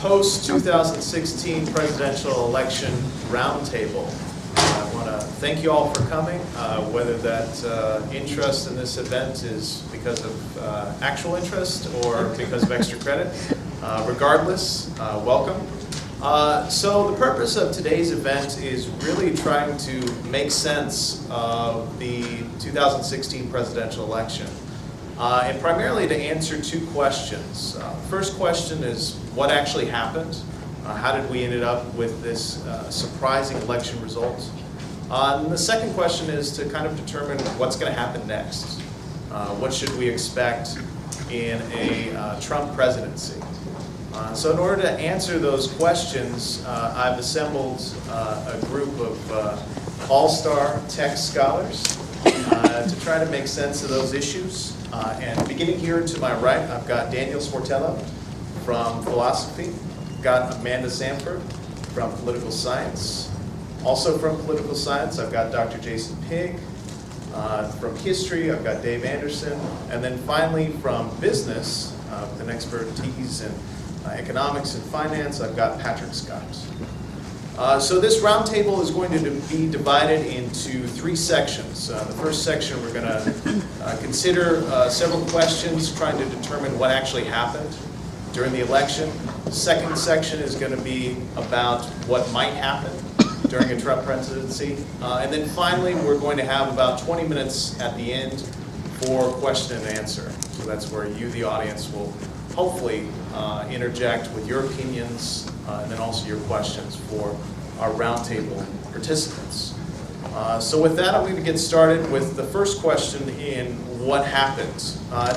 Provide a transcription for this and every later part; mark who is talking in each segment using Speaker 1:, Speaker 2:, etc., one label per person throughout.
Speaker 1: post-2016 presidential election roundtable. I want to thank you all for coming, whether that interest in this event is because of actual interest or because of extra credit. Regardless, welcome. So the purpose of today's event is really trying to make sense of the 2016 presidential election. And primarily to answer two questions. First question is what actually happened? How did we end up with this surprising election result? And the second question is to kind of determine what's going to happen next. What should we expect in a Trump presidency? So in order to answer those questions, I've assembled a group of all-star tech scholars to try to make sense of those issues. And beginning here to my right, I've got Daniel Sportello from philosophy. I've got Amanda Sanford from political science. Also from political science, I've got Dr. Jason Pigg. From history, I've got Dave Anderson. And then finally from business, with an expertise in economics and finance, I've got Patrick Scott. So this roundtable is going to be divided into three sections. The first section we're going to consider several questions trying to determine what actually happened during the election. The second section is going to be about what might happen during a Trump presidency. And then finally we're going to have about 20 minutes at the end for question and answer. So that's where you, the audience, will hopefully interject with your opinions and then also your questions for our roundtable participants. So with that, I'm going to get started with the first question in what happened.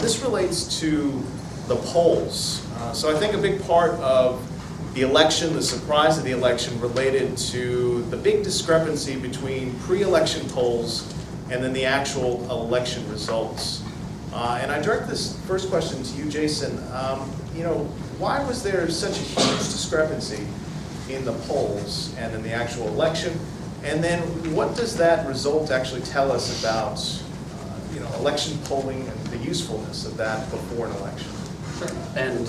Speaker 1: This relates to the polls. So I think a big part of the election, the surprise of the election, related to the big discrepancy between pre-election polls and then the actual election results. And I direct this first question to you, Jason. Why was there such a huge discrepancy in the polls and in the actual election? And then what does that result actually tell us about election polling and the usefulness of that before an election?
Speaker 2: Sure. And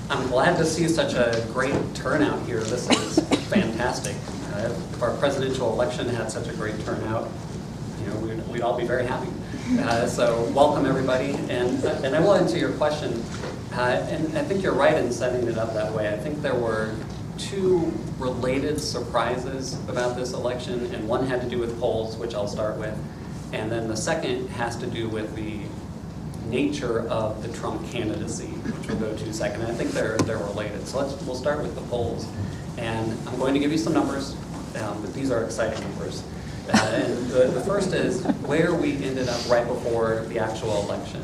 Speaker 2: I'm glad to see such a great turnout here. This is fantastic. If our presidential election had such a great turnout, we'd all be very happy. So welcome everybody, and I will answer your question. And I think you're right in setting it up that way. I think there were two related surprises about this election, and one had to do with polls, which I'll start with, and then the second has to do with the nature of the Trump candidacy, which we'll go to second. And I think they're related. So we'll start with the polls, and I'm going to give you some numbers, but these are exciting numbers. And the first is where we ended up right before the actual election.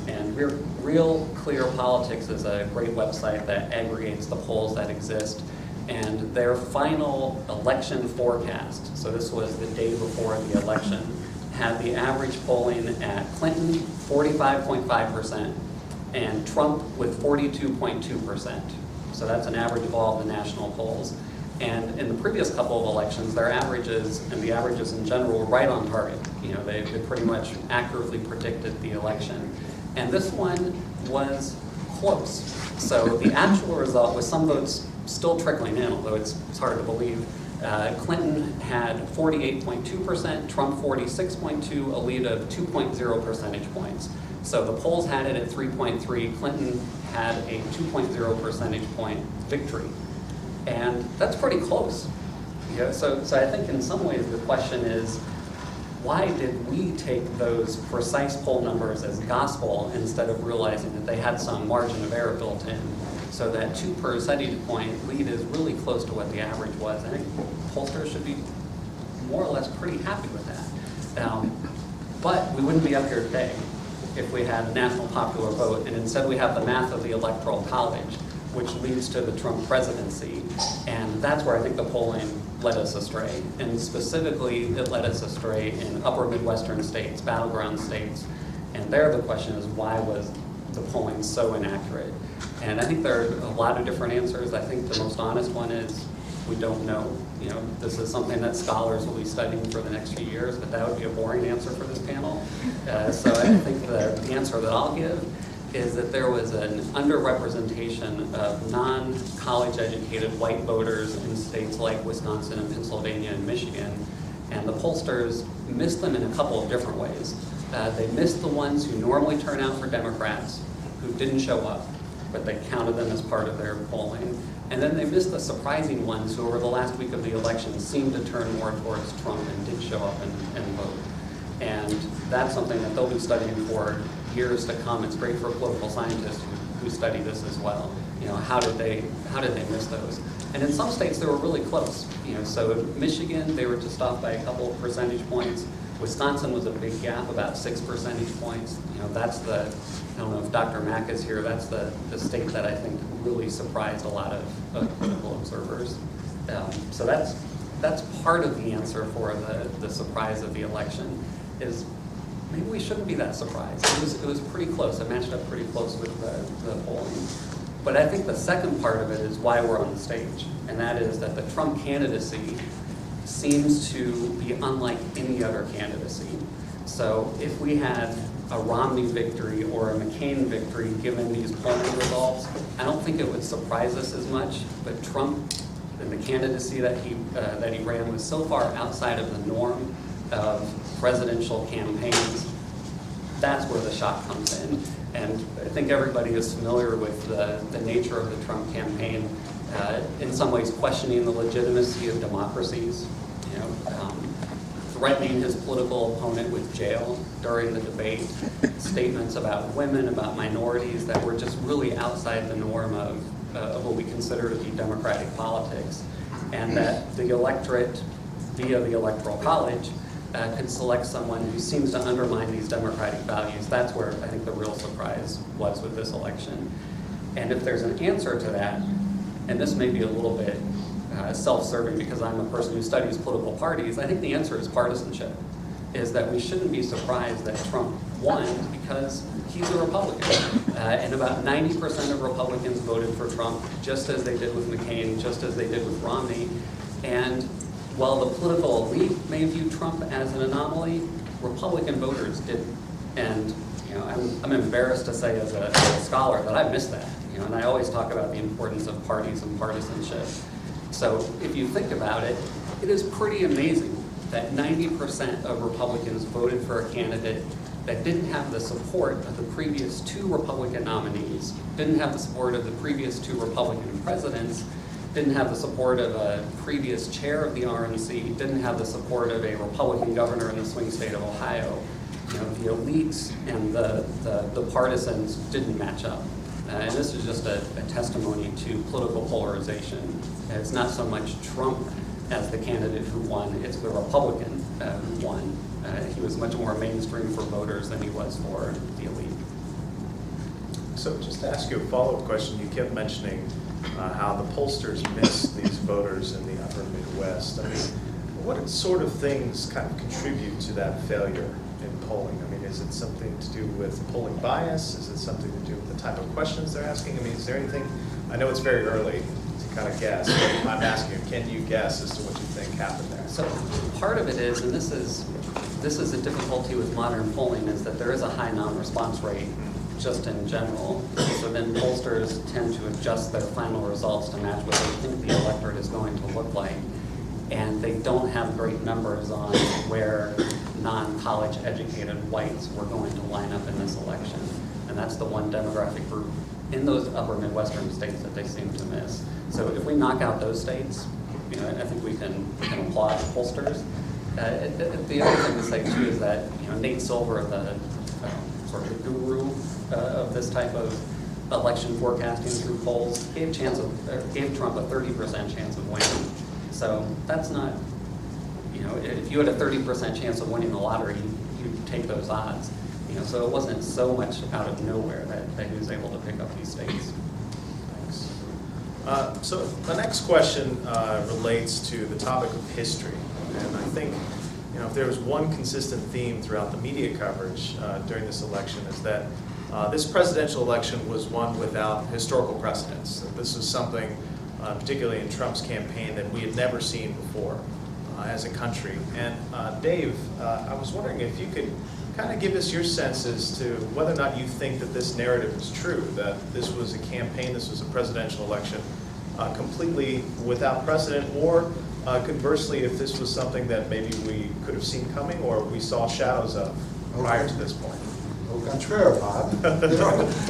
Speaker 2: And Real Clear Politics is a great website that aggregates the polls that exist. And their final election forecast, so this was the day before the election, had the average polling at Clinton 45.5% and Trump with 42.2%. So that's an average of all of the national polls. And in the previous couple of elections, their averages, and the averages in general, were right on target. They pretty much accurately predicted the election. And this one was close. So the actual result, with some votes still trickling in, although it's hard to believe, Clinton had 48.2%, Trump 46.2%, a lead of 2.0 percentage points. So the polls had it at 3.3, Clinton had a 2.0 percentage point victory. And that's pretty close. So I think in some ways the question is, why did we take those precise poll numbers as gospel instead of realizing that they had some margin of error built in? So that 2 percentage point lead is really close to what the average was. I think pollsters should be more or less pretty happy with that. But we wouldn't be up here today if we had a national popular vote, and instead we have the math of the Electoral College, which leads to the Trump presidency. And that's where I think the polling led us astray. And specifically, it led us astray in upper Midwestern states, battleground states. And there the question is, why was the polling so inaccurate? And I think there are a lot of different answers. I think the most honest one is, we don't know. This is something that scholars will be studying for the next few years, but that would be a boring answer for this panel. So I think the answer that I'll give is that there was an underrepresentation of non-college educated white voters in states like Wisconsin and Pennsylvania and Michigan. And the pollsters missed them in a couple of different ways. They missed the ones who normally turn out for Democrats, who didn't show up, but they counted them as part of their polling. And then they missed the surprising ones who over the last week of the election seemed to turn more towards Trump and did show up and vote. And that's something that they'll be studying for years to come. It's great for political scientists who study this as well. You know, how did they miss those? And in some states they were really close. You know, so in Michigan they were just off by a couple of percentage points. Wisconsin was a big gap, about 6 percentage points. You know, that's the, I don't know if Dr. Mack is here, that's the state that I think really surprised a lot of political observers. So that's part of the answer for the surprise of the election, is maybe we shouldn't be that surprised. It was pretty close. It matched up pretty close with the polling. But I think the second part of it is why we're on the stage, and that is that the Trump candidacy seems to be unlike any other candidacy. So if we had a Romney victory or a McCain victory given these polling results, I don't think it would surprise us as much. But Trump and the candidacy that he ran was so far outside of the norm of presidential campaigns. That's where the shock comes in. And I think everybody is familiar with the nature of the Trump campaign, in some ways questioning the legitimacy of democracies, you know, threatening his political opponent with jail during the debate, statements about women, about minorities that were just really outside the norm of what we consider to be democratic politics, and that the electorate, via the Electoral College, could select someone who seems to undermine these democratic values. That's where I think the real surprise was with this election. And if there's an answer to that, and this may be a little bit self-serving because I'm a person who studies political parties, I think the answer is partisanship, is that we shouldn't be surprised that Trump won because he's a Republican. And about 90% of Republicans voted for Trump, just as they did with McCain, just as they did with Romney. And while the political elite may view Trump as an anomaly, Republican voters didn't. And you know, I'm embarrassed to say as a scholar that I missed that. You know, and I always talk about the importance of parties and partisanship. So if you think about it, it is pretty amazing that 90% of Republicans voted for a candidate that didn't have the support of the previous 2 Republican nominees, didn't have the support of the previous 2 Republican presidents, didn't have the support of a previous chair of the RNC, didn't have the support of a Republican governor in the swing state of Ohio. You know, the elites and the partisans didn't match up. And this is just a testimony to political polarization. It's not so much Trump as the candidate who won, it's the Republican who won. He was much more mainstream for voters than he was for the elite.
Speaker 1: So just to ask you a follow-up question, you kept mentioning how the pollsters missed these voters in the upper Midwest. I mean, what sort of things kind of contribute to that failure in polling? I mean, is it something to do with polling bias? Is it something to do with the type of questions they're asking? I mean, is there anything, I know it's very early to kind of guess, but I'm asking you, can you guess as to what you think happened there?
Speaker 2: So part of it is, and this is a difficulty with modern polling, is that there is a high non-response rate just in general. So then pollsters tend to adjust their final results to match what they think the electorate is going to look like. And they don't have great numbers on where non-college educated whites were going to line up in this election. And that's the one demographic group in those upper Midwestern states that they seem to miss. So if we knock out those states, you know, I think we can applaud the pollsters. The other thing to say too is that, you know, Nate Silver, the sort of the guru of this type of election forecasting through polls, gave Trump a 30% chance of winning. So that's not, you know, if you had a 30% chance of winning the lottery, you'd take those odds. You know, so it wasn't so much out of nowhere that he was able to pick up these states.
Speaker 1: Thanks. So the next question relates to the topic of history. And I think, you know, if there was one consistent theme throughout the media coverage during this election, is that this presidential election was one without historical precedents. This is something, particularly in Trump's campaign, that we had never seen before as a country. And Dave, I was wondering if you could kind of give us your sense as to whether or not you think that this narrative is true, that this was a campaign, this was a presidential election completely without precedent, or conversely, if this was something that maybe we could have seen coming or we saw shadows of prior to this point.
Speaker 3: Au contraire, Bob.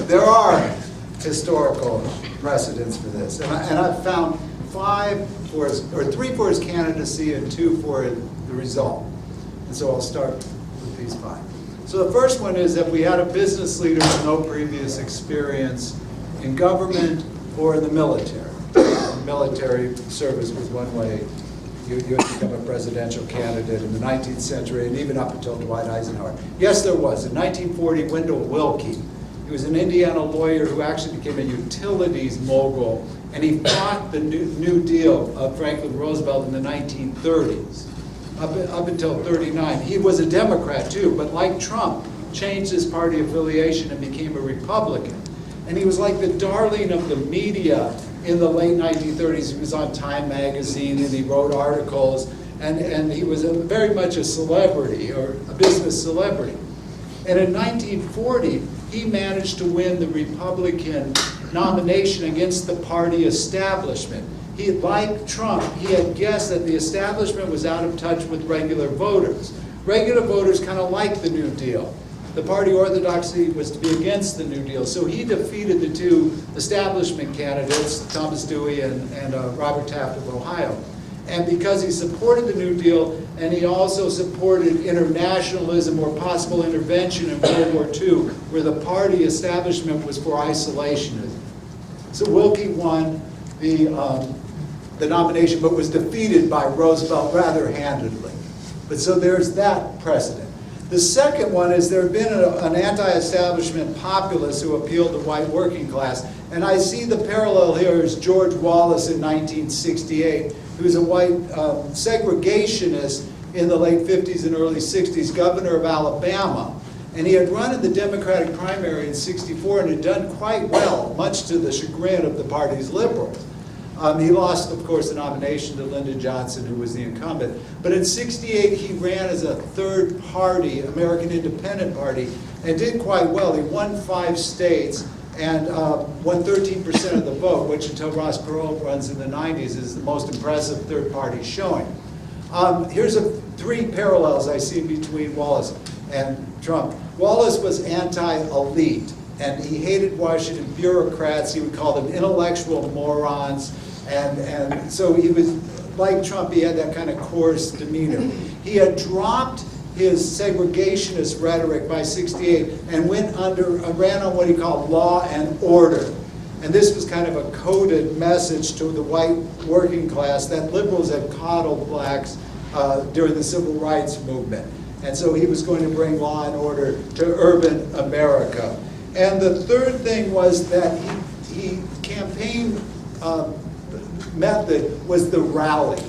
Speaker 3: There are historical precedents for this. And I've found 3 for his candidacy and 2 for the result. And so I'll start with these 5. So the first one is that we had a business leader with no previous experience in government or in the military. Military service was one way you had become a presidential candidate in the 19th century and even up until Dwight Eisenhower. Yes, there was. In 1940, Wendell Willkie, he was an Indiana lawyer who actually became a utilities mogul, and he fought the New Deal of Franklin Roosevelt in the 1930s, up until 39. He was a Democrat too, but like Trump, changed his party affiliation and became a Republican. And he was like the darling of the media in the late 1930s. He was on Time magazine and he wrote articles, and he was very much a celebrity, or a business celebrity. And in 1940, he managed to win the Republican nomination against the party establishment. He, like Trump, he had guessed that the establishment was out of touch with regular voters. Regular voters kind of liked the New Deal. The party orthodoxy was to be against the New Deal. So he defeated the 2 establishment candidates, Thomas Dewey and Robert Taft of Ohio. And because he supported the New Deal, and he also supported internationalism or possible intervention in World War II, where the party establishment was for isolationism. So Willkie won the nomination, but was defeated by Roosevelt rather handedly. But so there's that precedent. The second one is there had been an anti-establishment populist who appealed to white working class, and I see the parallel here is George Wallace in 1968, who was a white segregationist in the late 50s and early 60s, governor of Alabama. And he had run in the Democratic primary in '64 and had done quite well, much to the chagrin of the party's liberals. He lost, of course, the nomination to Lyndon Johnson, who was the incumbent. But in '68, he ran as a third party, American Independent Party, and did quite well. He won 5 states and won 13% of the vote, which until Ross Perot runs in the 90s is the most impressive third party showing. Here's 3 parallels I see between Wallace and Trump. Wallace was anti-elite, and he hated Washington bureaucrats. He would call them intellectual morons. And so he was, like Trump, he had that kind of coarse demeanor. He had dropped his segregationist rhetoric by '68 and ran on what he called law and order. And this was kind of a coded message to the white working class that liberals had coddled blacks during the civil rights movement. And so he was going to bring law and order to urban America. And the third thing was that he campaign method was the rally.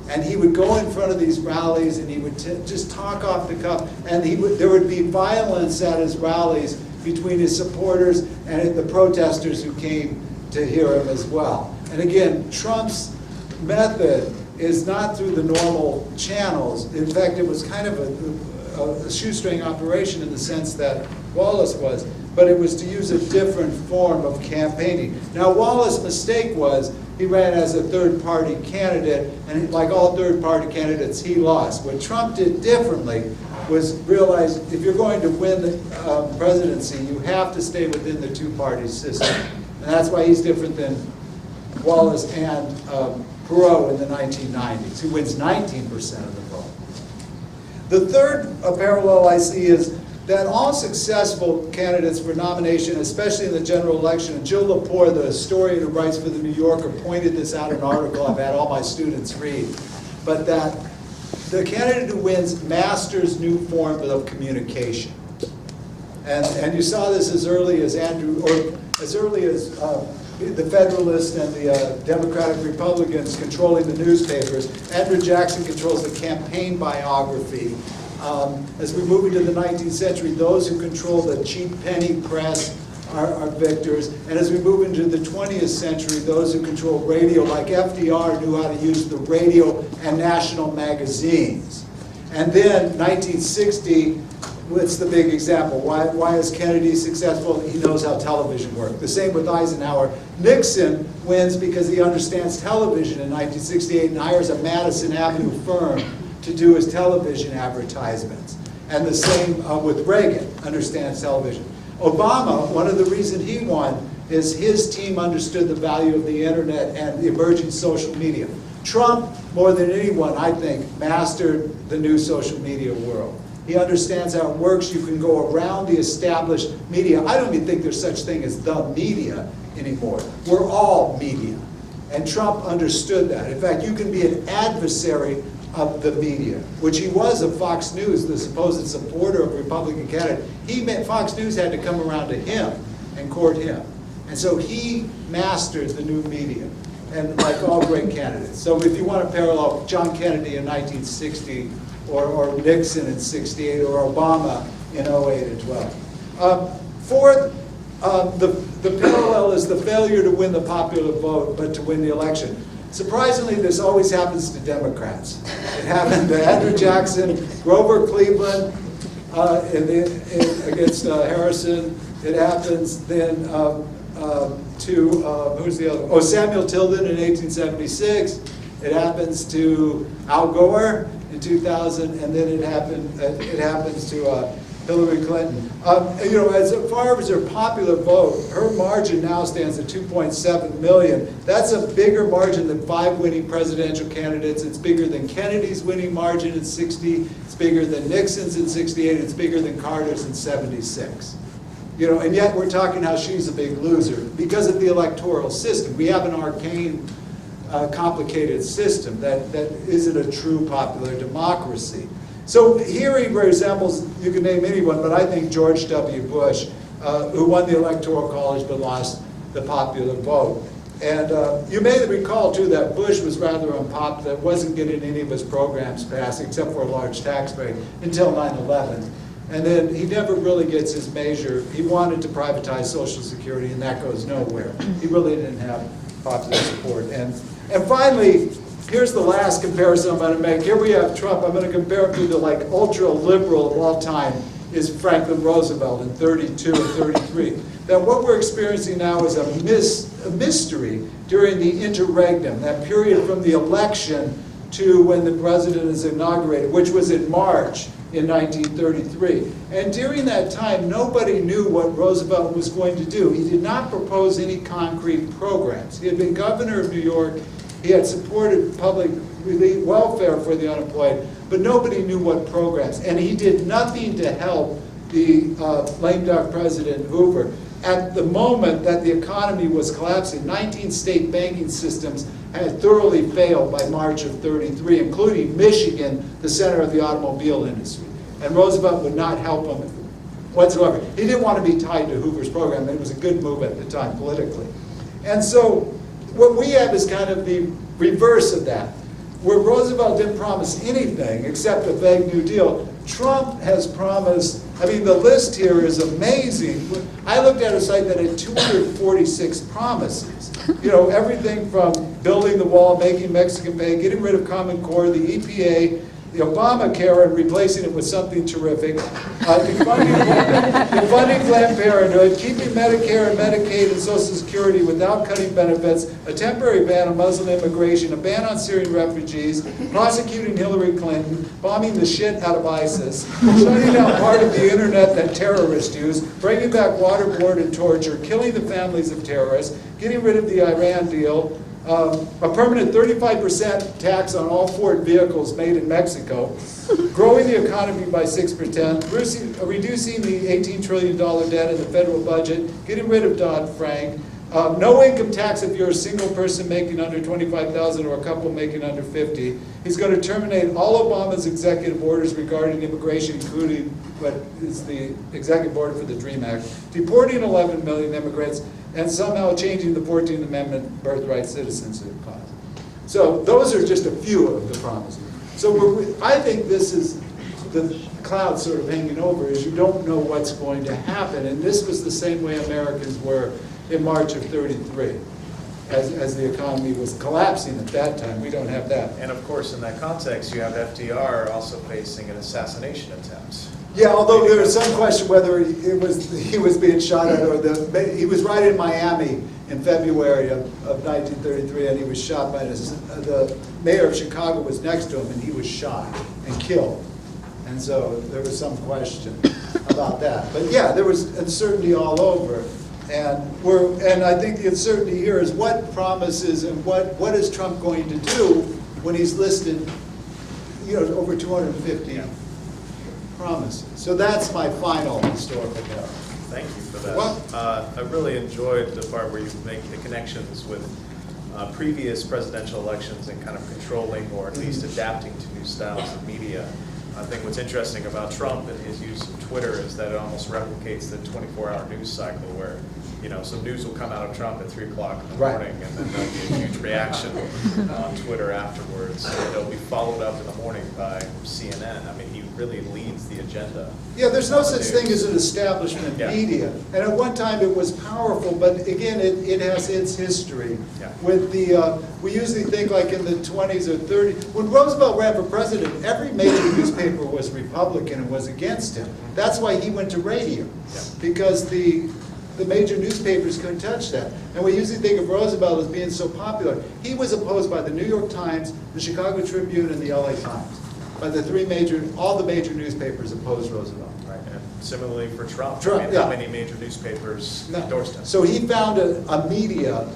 Speaker 3: And he would go in front of these rallies and he would just talk off the cuff. And there would be violence at his rallies between his supporters and the protesters who came to hear him as well. And again, Trump's method is not through the normal channels. In fact, it was kind of a shoestring operation in the sense that Wallace was, but it was to use a different form of campaigning. Now, Wallace's mistake was he ran as a third-party candidate, and like all third-party candidates, he lost. What Trump did differently was realize if you're going to win the presidency, you have to stay within the two-party system. And that's why he's different than Wallace and Perot in the 1990s, who wins 19% of the vote. The third parallel I see is that all successful candidates for nomination, especially in the general election, and Jill Lepore, the historian who writes for the New Yorker, pointed this out in an article I've had all my students read, but that the candidate who wins masters new forms of communication. And you saw this as early as the Federalists and the Democratic Republicans controlling the newspapers. Andrew Jackson controls the campaign biography. As we move into the 19th century, those who control the cheap penny press are victors. And as we move into the 20th century, those who control radio, like FDR, knew how to use the radio and national magazines. And then 1960, what's the big example? Why is Kennedy successful? He knows how television worked. The same with Eisenhower. Nixon wins because he understands television in 1968 and hires a Madison Avenue firm to do his television advertisements. And the same with Reagan, understands television. Obama, one of the reasons he won is his team understood the value of the internet and the emerging social media. Trump, more than anyone, I think, mastered the new social media world. He understands how it works. You can go around the established media. I don't even think there's such thing as the media anymore. We're all media. And Trump understood that. In fact, you can be an adversary of the media, which he was of Fox News, the supposed supporter of Republican candidate. Fox News had to come around to him and court him. And so he mastered the new media, and like all great candidates. So if you want to parallel John Kennedy in 1960, or Nixon in 68, or Obama in 08 and 12. Fourth, the parallel is the failure to win the popular vote, but to win the election. Surprisingly, this always happens to Democrats. It happened to Andrew Jackson, Grover Cleveland against Harrison. It happens then to, who's the other? Oh, Samuel Tilden in 1876. It happens to Al Gore in 2000, and then it happens to Hillary Clinton. You know, as far as her popular vote, her margin now stands at 2.7 million. That's a bigger margin than 5 winning presidential candidates. It's bigger than Kennedy's winning margin in 60. It's bigger than Nixon's in 68. It's bigger than Carter's in 76. You know, and yet we're talking how she's a big loser because of the electoral system. We have an arcane, complicated system that isn't a true popular democracy. So here he resembles, you can name anyone, but I think George W. Bush, who won the Electoral College but lost the popular vote. And you may recall, too, that Bush was rather unpopular, wasn't getting any of his programs passed, except for a large tax break, until 9/11. And then he never really gets his measure. He wanted to privatize Social Security, and that goes nowhere. He really didn't have popular support. And finally, here's the last comparison I'm going to make. Here we have Trump. I'm going to compare him to the ultra-liberal of all time is Franklin Roosevelt in 32 and 33. That what we're experiencing now is a mystery during the interregnum, that period from the election to when the president is inaugurated, which was in March in 1933. And during that time, nobody knew what Roosevelt was going to do. He did not propose any concrete programs. He had been governor of New York. He had supported public relief welfare for the unemployed, but nobody knew what programs. And he did nothing to help the lame duck president Hoover. At the moment that the economy was collapsing, 19 state banking systems had thoroughly failed by March of 33, including Michigan, the center of the automobile industry. And Roosevelt would not help him whatsoever. He didn't want to be tied to Hoover's program. It was a good move at the time politically. And so what we have is kind of the reverse of that. Where Roosevelt didn't promise anything except a vague New Deal, Trump has promised, I mean, the list here is amazing. I looked at a site that had 246 promises. You know, everything from building the wall, making Mexican pay, getting rid of Common Core, the EPA, the Obamacare and replacing it with something terrific, defunding Planned Parenthood, keeping Medicare and Medicaid and Social Security without cutting benefits, a temporary ban on Muslim immigration, a ban on Syrian refugees, prosecuting Hillary Clinton, bombing the shit out of ISIS, shutting down part of the internet that terrorists use, bringing back waterboard torture, killing the families of terrorists, getting rid of the Iran deal, a permanent 35% tax on all Ford vehicles made in Mexico, growing the economy by 6%, reducing the $18 trillion debt in the federal budget, getting rid of Dodd-Frank, no income tax if you're a single person making under $25,000 or a couple making under $50. He's going to terminate all Obama's executive orders regarding immigration, including what is the executive order for the DREAM Act, deporting 11 million immigrants, and somehow changing the 14th Amendment birthright citizenship clause. So those are just a few of the promises. So I think this is the cloud sort of hanging over, is you don't know what's going to happen. And this was the same way Americans were in March of 33, as the economy was collapsing at that time. We don't have that.
Speaker 1: And of course, in that context, you have FDR also facing an assassination attempt.
Speaker 3: Yeah, although there was some question whether he was being shot at, or he was right in Miami in February of 1933, and he was shot by the mayor of Chicago was next to him, and he was shot and killed. And so there was some question about that. But yeah, there was uncertainty all over. And I think the uncertainty here is what promises and what is Trump going to do when he's listed, over 250 promises. So that's my final historical note.
Speaker 1: Thank you for that. I really enjoyed the part where you make the connections with previous presidential elections and kind of controlling or at least adapting to new styles of media. I think what's interesting about Trump and his use of Twitter is that it almost replicates the 24-hour news cycle where, some news will come out of Trump at 3 o'clock in the morning, and then there'll be a huge reaction on Twitter afterwards. And it'll be followed up in the morning by CNN. I mean, he really leads the agenda.
Speaker 3: Yeah, there's no such thing as an establishment media. And at one time it was powerful, but again, it has its history.
Speaker 1: Yeah.
Speaker 3: With we usually think like in the 20s or 30s, when Roosevelt ran for president, every major newspaper was Republican and was against him. That's why he went to radio, because the major newspapers couldn't touch that. And we usually think of Roosevelt as being so popular. He was opposed by the New York Times, the Chicago Tribune, and the LA Times. By all the major newspapers opposed Roosevelt.
Speaker 1: Right. And similarly for Trump.
Speaker 3: Trump,
Speaker 1: How many major newspapers endorsed him?
Speaker 3: So he found a media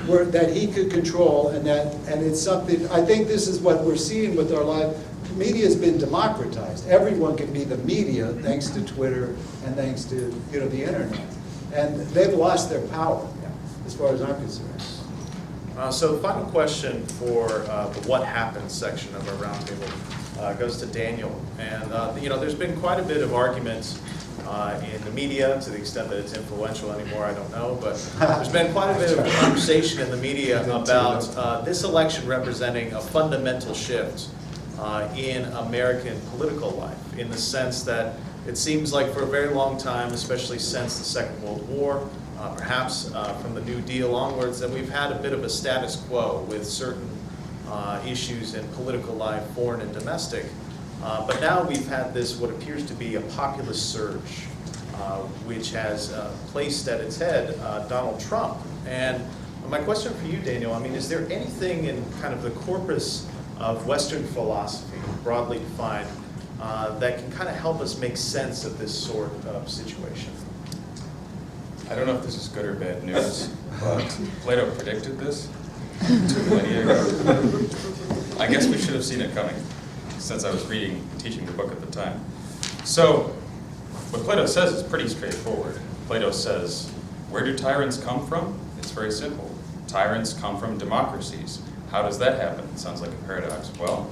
Speaker 3: that he could control, and it's something, I think this is what we're seeing with our life. Media has been democratized. Everyone can be the media thanks to Twitter and thanks to the internet. And they've lost their power, as far as I'm concerned.
Speaker 1: So the final question for the what happened section of our roundtable goes to Daniel. And there's been quite a bit of argument in the media, to the extent that it's influential anymore, I don't know, but there's been quite a bit of conversation in the media about this election representing a fundamental shift in American political life, in the sense that it seems like for a very long time, especially since the Second World War, perhaps from the New Deal onwards, that we've had a bit of a status quo with certain issues in political life, foreign and domestic. But now we've had this, what appears to be a populist surge, which has placed at its head Donald Trump. And my question for you, Daniel, is there anything in kind of the corpus of Western philosophy, broadly defined, that can kind of help us make sense of this sort of situation?
Speaker 4: I don't know if this is good or bad news, but Plato predicted this 2 millennia ago. I guess we should have seen it coming, since I was teaching the book at the time. So, what Plato says is pretty straightforward. Plato says, where do tyrants come from? It's very simple. Tyrants come from democracies. How does that happen? It sounds like a paradox. Well,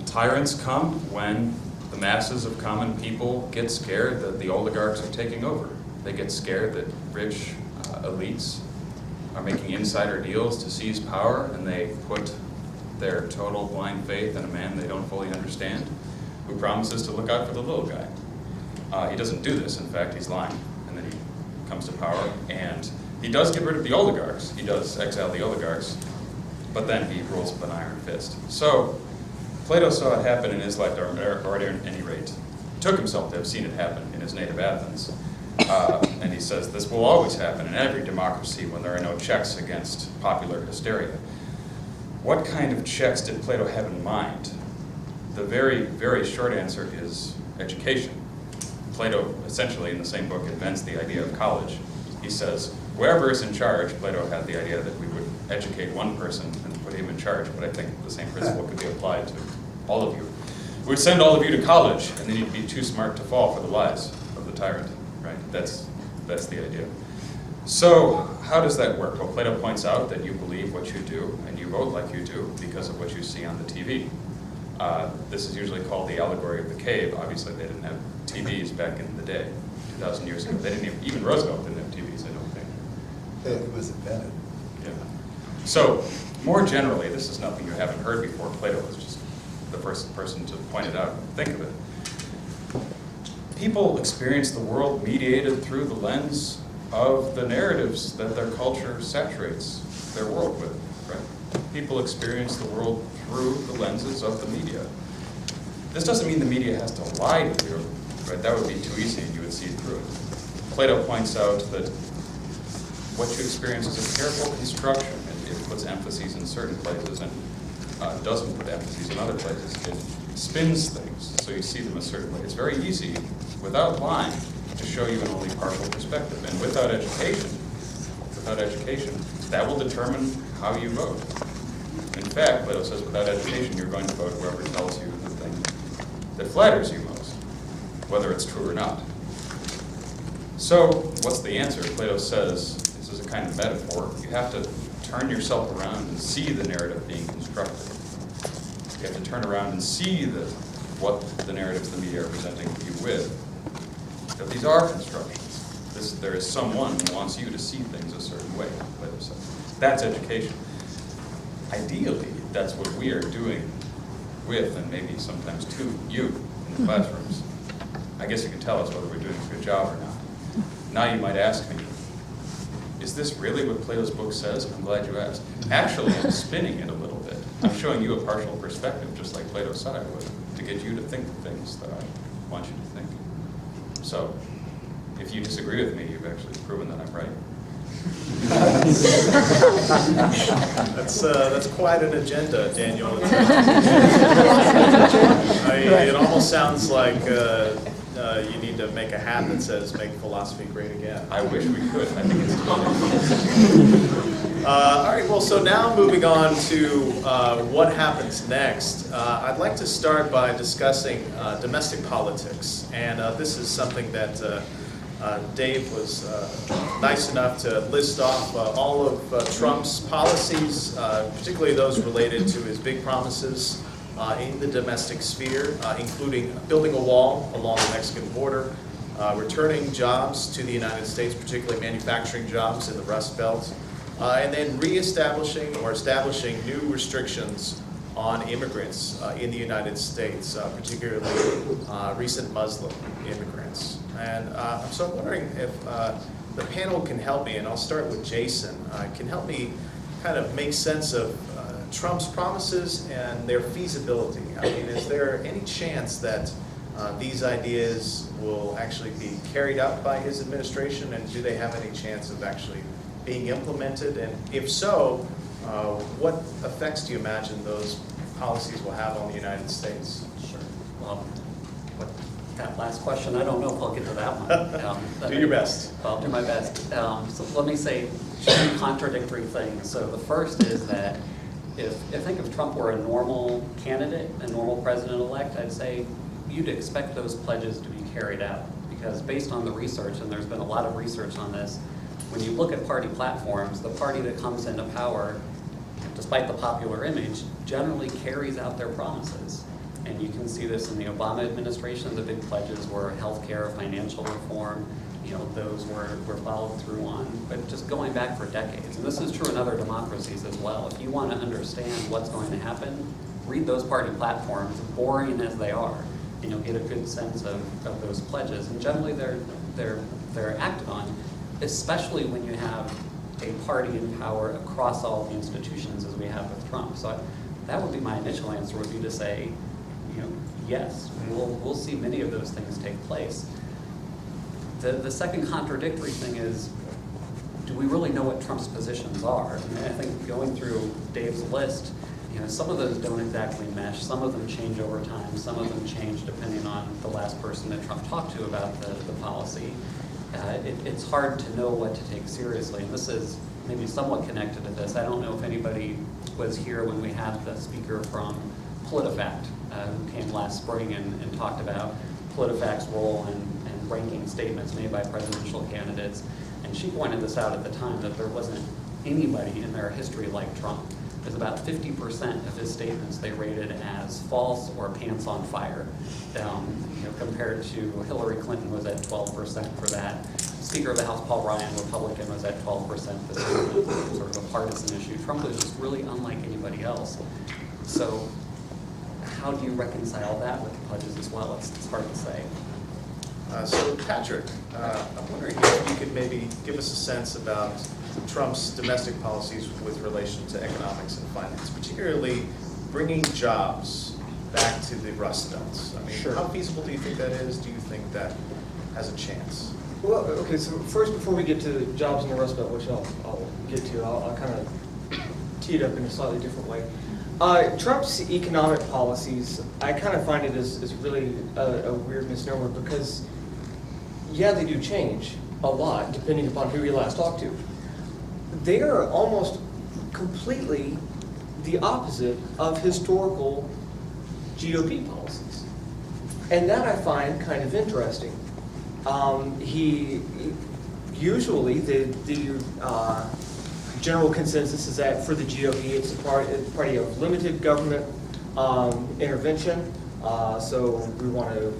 Speaker 4: tyrants come when the masses of common people get scared that the oligarchs are taking over. They get scared that rich elites are making insider deals to seize power, and they put their total blind faith in a man they don't fully understand, who promises to look out for the little guy. He doesn't do this. In fact, he's lying. And then he comes to power, and he does get rid of the oligarchs. He does exile the oligarchs, but then he rules with an iron fist. So Plato saw it happen in his lifetime, or at any rate, took himself to have seen it happen in his native Athens. And he says this will always happen in every democracy when there are no checks against popular hysteria. What kind of checks did Plato have in mind? The very, very short answer is education. Plato, essentially, in the same book, invents the idea of college. He says, whoever is in charge, Plato had the idea that we would educate one person and put him in charge, but I think the same principle could be applied to all of you. We would send all of you to college, and then you'd be too smart to fall for the lies of the tyrant, right? That's the idea. So how does that work? Well, Plato points out that you believe what you do, and you vote like you do because of what you see on the TV. This is usually called the allegory of the cave. Obviously, they didn't have TVs back in the day, 2,000 years ago. They didn't even Roosevelt didn't have TVs, I don't think.
Speaker 3: It was invented.
Speaker 4: Yeah. So, more generally, this is nothing you haven't heard before. Plato was just the first person to point it out and think of it. People experience the world mediated through the lens of the narratives that their culture saturates their world with, right? People experience the world through the lenses of the media. This doesn't mean the media has to lie to you. right? That would be too easy, and you would see through it. Plato points out that what you experience is a careful construction. It puts emphases in certain places and doesn't put emphases in other places. It spins things so you see them a certain way. It's very easy, without lying, to show you an only partial perspective. And without education, that will determine how you vote. In fact, Plato says without education, you're going to vote whoever tells you the thing that flatters you most, whether it's true or not. So, what's the answer? Plato says, this is a kind of metaphor, you have to turn yourself around and see the narrative being constructed. You have to turn around and see what the narratives the media are presenting you with. That these are constructions. There is someone who wants you to see things a certain way, Plato says. That's education. Ideally, that's what we are doing with, and maybe sometimes to, you in the classrooms. I guess you can tell us whether we're doing a good job or not. Now you might ask me, is this really what Plato's book says? I'm glad you asked. Actually, I'm spinning it a little bit. I'm showing you a partial perspective, just like Plato said I would, to get you to think the things that I want you to think. So, if you disagree with me, you've actually proven that I'm right.
Speaker 1: That's quite an agenda, Daniel. It almost sounds like you need to make a hat that says "Make philosophy great again."
Speaker 4: I wish we could. I think it's totally.
Speaker 1: All right. Well, so now moving on to what happens next. I'd like to start by discussing domestic politics, and this is something that. Dave was nice enough to list off all of Trump's policies, particularly those related to his big promises in the domestic sphere, including building a wall along the Mexican border, returning jobs to the United States, particularly manufacturing jobs in the Rust Belt, and then reestablishing or establishing new restrictions on immigrants in the United States, particularly recent Muslim immigrants. And so I'm wondering if the panel can help me, and I'll start with Jason, can help me kind of make sense of Trump's promises and their feasibility. I mean, is there any chance that these ideas will actually be carried out by his administration, and do they have any chance of actually being implemented? And if so, what effects do you imagine those policies will have on the United States?
Speaker 2: Sure. Well, that last question, I don't know if I'll get to that one.
Speaker 1: Do your best.
Speaker 2: I'll do my best. So let me say two contradictory things. So the first is that if Trump were a normal candidate, a normal president-elect, I'd say you'd expect those pledges to be carried out. Because based on the research, and there's been a lot of research on this, when you look at party platforms, the party that comes into power, despite the popular image, generally carries out their promises. And you can see this in the Obama administration. The big pledges were healthcare, financial reform. Those were followed through on. But just going back for decades, and this is true in other democracies as well. If you want to understand what's going to happen, read those party platforms, boring as they are, and you'll get a good sense of those pledges. And generally, they're acted on, especially when you have a party in power across all the institutions as we have with Trump. So that would be my initial answer, would be to say, yes, we'll see many of those things take place. The second contradictory thing is, do we really know what Trump's positions are? I mean, I think going through Dave's list, some of those don't exactly mesh. Some of them change over time. Some of them change depending on the last person that Trump talked to about the policy. It's hard to know what to take seriously, and this is maybe somewhat connected to this. I don't know if anybody was here when we had the speaker from PolitiFact, who came last spring and talked about PolitiFact's role in ranking statements made by presidential candidates. And she pointed this out at the time, that there wasn't anybody in their history like Trump. There's about 50% of his statements they rated as false or pants on fire, compared to Hillary Clinton was at 12% for that. Speaker of the House Paul Ryan, Republican, was at 12%. This was sort of a partisan issue. Trump was just really unlike anybody else. So how do you reconcile that with the pledges as well? It's hard to say.
Speaker 1: So Patrick, I'm wondering if you could maybe give us a sense about Trump's domestic policies with relation to economics and finance, particularly bringing jobs back to the Rust Belts. I mean,
Speaker 5: Sure.
Speaker 1: how feasible do you think that is? Do you think that has a chance?
Speaker 5: Well, okay, so first, before we get to jobs in the Rust Belt, which I'll get to, I'll kind of tee it up in a slightly different way. Trump's economic policies, I kind of find it as really a weird misnomer because, yeah, they do change a lot depending upon who you last talked to. They are almost completely the opposite of historical GOP policies. And that I find kind of interesting. Usually the general consensus is that for the GOP, it's a party of limited government intervention. So we want to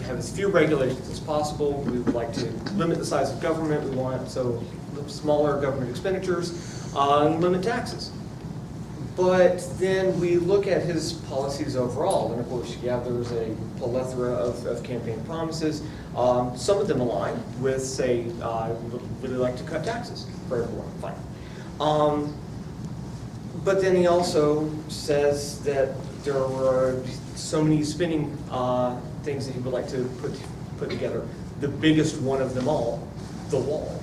Speaker 5: have as few regulations as possible. We would like to limit the size of government. We want smaller government expenditures and limit taxes. But then we look at his policies overall, and of course, yeah, there's a plethora of campaign promises. Some of them align with, say, we really like to cut taxes for everyone, fine. But then he also says that there are so many spending things that he would like to put together. The biggest one of them all, the wall.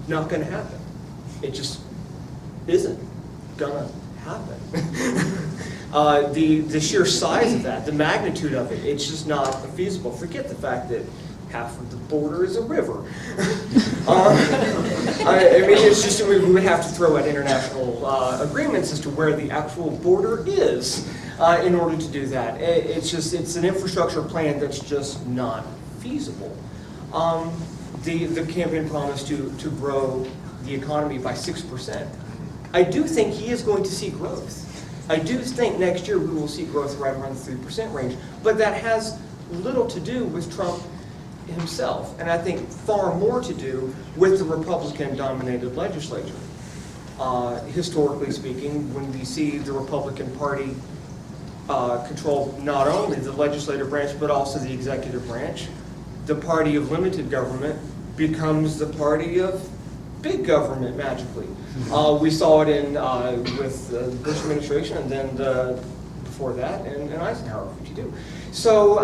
Speaker 5: Not going to happen. It just isn't gonna happen. The sheer size of that, the magnitude of it, it's just not feasible. Forget the fact that half of the border is a river. I mean, it's just we would have to throw out international agreements as to where the actual border is in order to do that. It's an infrastructure plan that's just not feasible. The campaign promised to grow the economy by 6%. I do think he is going to see growth. I do think next year we will see growth right around the 3% range, but that has little to do with Trump himself, and I think far more to do with the Republican-dominated legislature. Historically speaking, when we see the Republican Party control not only the legislative branch but also the executive branch, the party of limited government becomes the party of big government magically. We saw it with the Bush administration, and then before that, in Eisenhower 52. So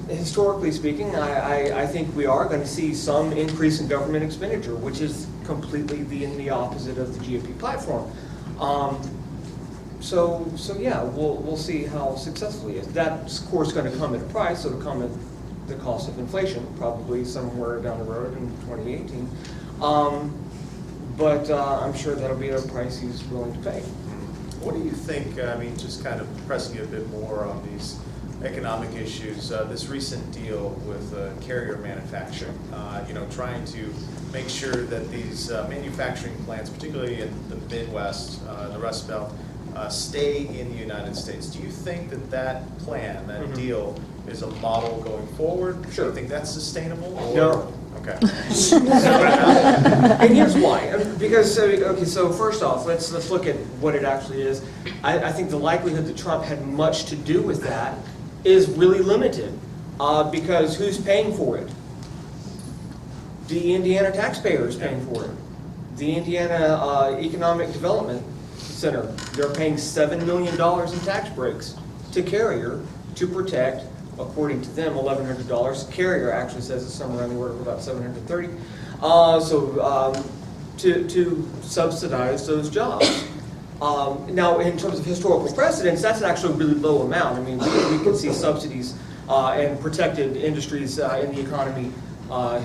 Speaker 5: historically speaking, I think we are going to see some increase in government expenditure, which is completely the opposite of the GOP platform. So yeah, we'll see how successful he is. That's of course going to come at a price. So it'll come at the cost of inflation, probably somewhere down the road in 2018. But I'm sure that'll be a price he's willing to pay.
Speaker 1: What do you think, I mean, just kind of pressing you a bit more on these economic issues, this recent deal with carrier manufacturing, trying to make sure that these manufacturing plants, particularly in the Midwest, the Rust Belt, stay in the United States. Do you think that plan, that deal, is a model going forward?
Speaker 5: Sure.
Speaker 1: Do you think that's sustainable? Or?
Speaker 5: No.
Speaker 1: Okay.
Speaker 5: And here's why. Because, so first off, let's look at what it actually is. I think the likelihood that Trump had much to do with that is really limited. Because who's paying for it? The Indiana taxpayer is paying for it. The Indiana Economic Development Center, they're paying $7 million in tax breaks to Carrier to protect, according to them, $1,100. Carrier actually says it's somewhere on the order of about $730. To subsidize those jobs. Now, in terms of historical precedents, that's actually a really low amount. I mean, we can see subsidies and protected industries in the economy,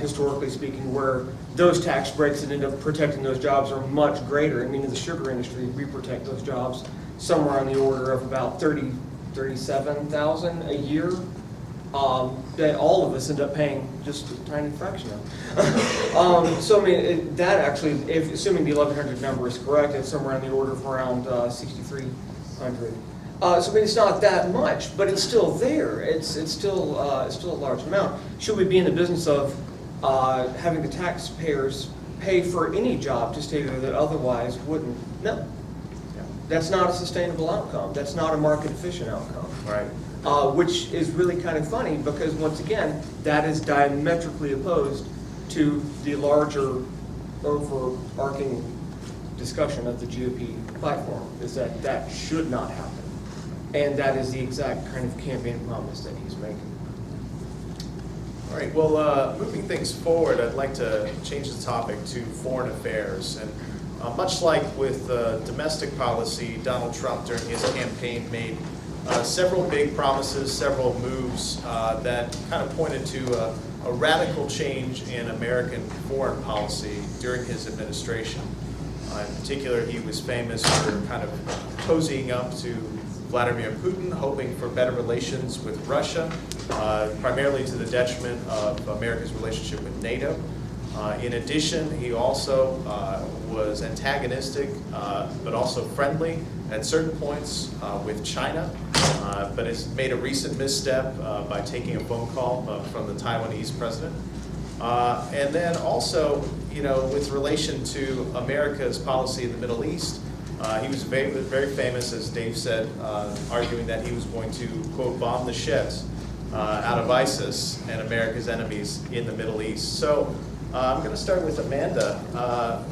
Speaker 5: historically speaking, where those tax breaks that end up protecting those jobs are much greater. I mean, in the sugar industry, we protect those jobs somewhere on the order of about $37,000 a year. That all of us end up paying just a tiny fraction of. So I mean, that actually, assuming the 1,100 number is correct, it's somewhere on the order of around 6,300. So I mean, it's not that much, but it's still there. It's still a large amount. Should we be in the business of having the taxpayers pay for any job to stay there that otherwise wouldn't? No. That's not a sustainable outcome. That's not a market efficient outcome.
Speaker 1: Right.
Speaker 5: Which is really kind of funny because, once again, that is diametrically opposed to the larger overarching discussion of the GOP platform, is that that should not happen. And that is the exact kind of campaign promise that he's making.
Speaker 1: All right, well, moving things forward, I'd like to change the topic to foreign affairs. And much like with domestic policy, Donald Trump during his campaign made several big promises, several moves that kind of pointed to a radical change in American foreign policy during his administration. In particular, he was famous for kind of cozying up to Vladimir Putin, hoping for better relations with Russia, primarily to the detriment of America's relationship with NATO. In addition, he also was antagonistic, but also friendly at certain points with China, but has made a recent misstep by taking a phone call from the Taiwanese president. And then also, with relation to America's policy in the Middle East, he was very, very famous, as Dave said, arguing that he was going to, quote, bomb the shit out of ISIS and America's enemies in the Middle East. So I'm going to start with Amanda.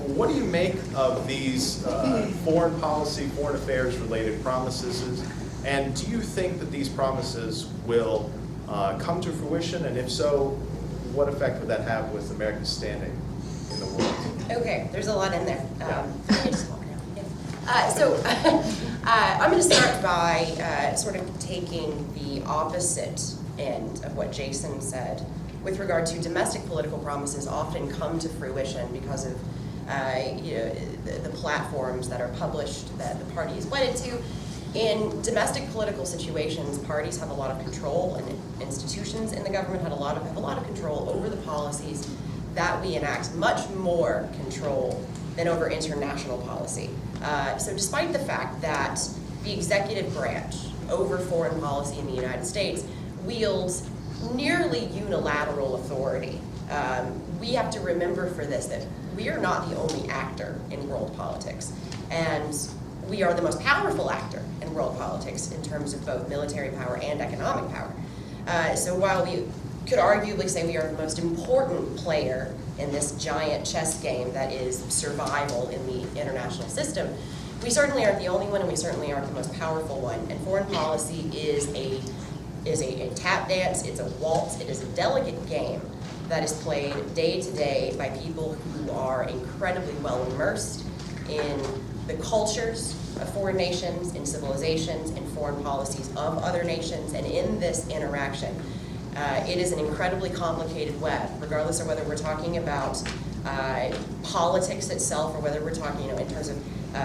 Speaker 1: What do you make of these foreign policy, foreign affairs related promises? And do you think that these promises will come to fruition? And if so, what effect would that have with America's standing in the world?
Speaker 6: Okay, there's a lot in there. So I'm going to start by sort of taking the opposite end of what Jason said with regard to domestic political promises often come to fruition because of the platforms that are published that the party is wedded to. In domestic political situations, parties have a lot of control, and institutions in the government have a lot of control over the policies that we enact, much more control than over international policy. So despite the fact that the executive branch over foreign policy in the United States wields nearly unilateral authority, we have to remember for this that we are not the only actor in world politics. And we are the most powerful actor in world politics in terms of both military power and economic power. So while we could arguably say we are the most important player in this giant chess game that is survival in the international system, we certainly aren't the only one, and we certainly aren't the most powerful one. And foreign policy is a tap dance, it's a waltz, it is a delicate game that is played day to day by people who are incredibly well immersed in the cultures of foreign nations, in civilizations, in foreign policies of other nations, and in this interaction. It is an incredibly complicated web, regardless of whether we're talking about politics itself, or whether we're talking, in terms of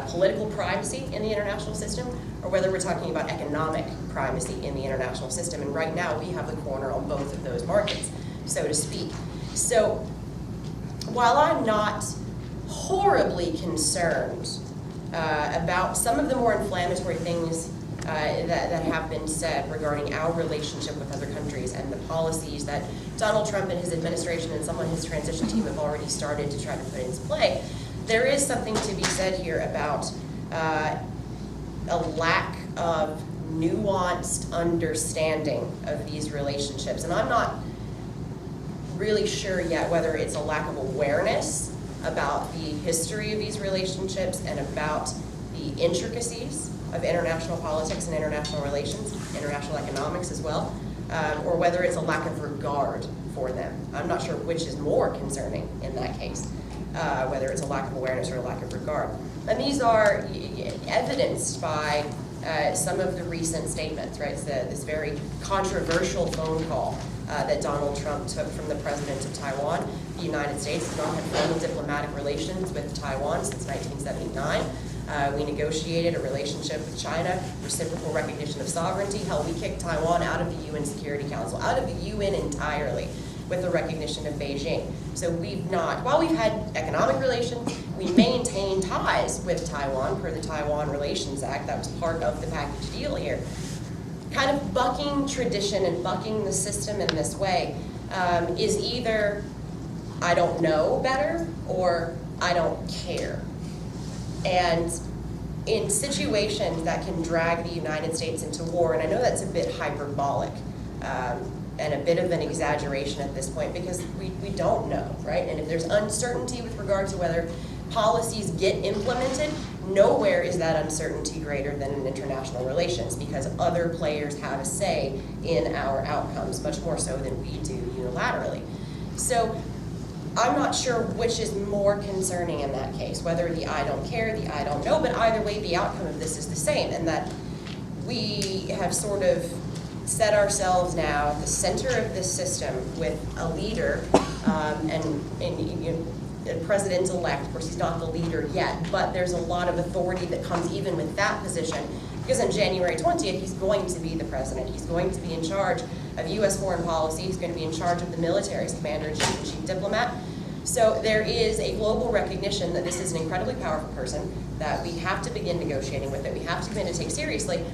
Speaker 6: political primacy in the international system, or whether we're talking about economic primacy in the international system. And right now, we have the corner on both of those markets, so to speak. So while I'm not horribly concerned about some of the more inflammatory things that have been said regarding our relationship with other countries and the policies that Donald Trump and his administration and some of his transition team have already started to try to put into play, there is something to be said here about a lack of nuanced understanding of these relationships. And I'm not really sure yet whether it's a lack of awareness about the history of these relationships and about the intricacies of international politics and international relations, international economics as well, or whether it's a lack of regard for them. I'm not sure which is more concerning in that case, whether it's a lack of awareness or a lack of regard. And these are evidenced by some of the recent statements, right? It's this very controversial phone call that Donald Trump took from the president of Taiwan. The United States has not had formal diplomatic relations with Taiwan since 1979. We negotiated a relationship with China, reciprocal recognition of sovereignty. Hell, we kicked Taiwan out of the UN Security Council, out of the UN entirely, with the recognition of Beijing. So while we've had economic relations, we maintain ties with Taiwan per the Taiwan Relations Act. That was part of the package deal here. Kind of bucking tradition and bucking the system in this way is either I don't know better or I don't care. And in situations that can drag the United States into war, and I know that's a bit hyperbolic and a bit of an exaggeration at this point because we don't know, right? And if there's uncertainty with regard to whether policies get implemented, nowhere is that uncertainty greater than in international relations, because other players have a say in our outcomes, much more so than we do unilaterally. So I'm not sure which is more concerning in that case, whether the I don't care, the I don't know, but either way the outcome of this is the same, and that we have sort of set ourselves now at the center of this system with a leader and president-elect. Of course, he's not the leader yet, but there's a lot of authority that comes even with that position, because on January 20th, he's going to be the president. He's going to be in charge of U.S. foreign policy. He's going to be in charge of the military as commander-in-chief and chief diplomat. So there is a global recognition that this is an incredibly powerful person that we have to begin negotiating with, that we have to begin to take seriously.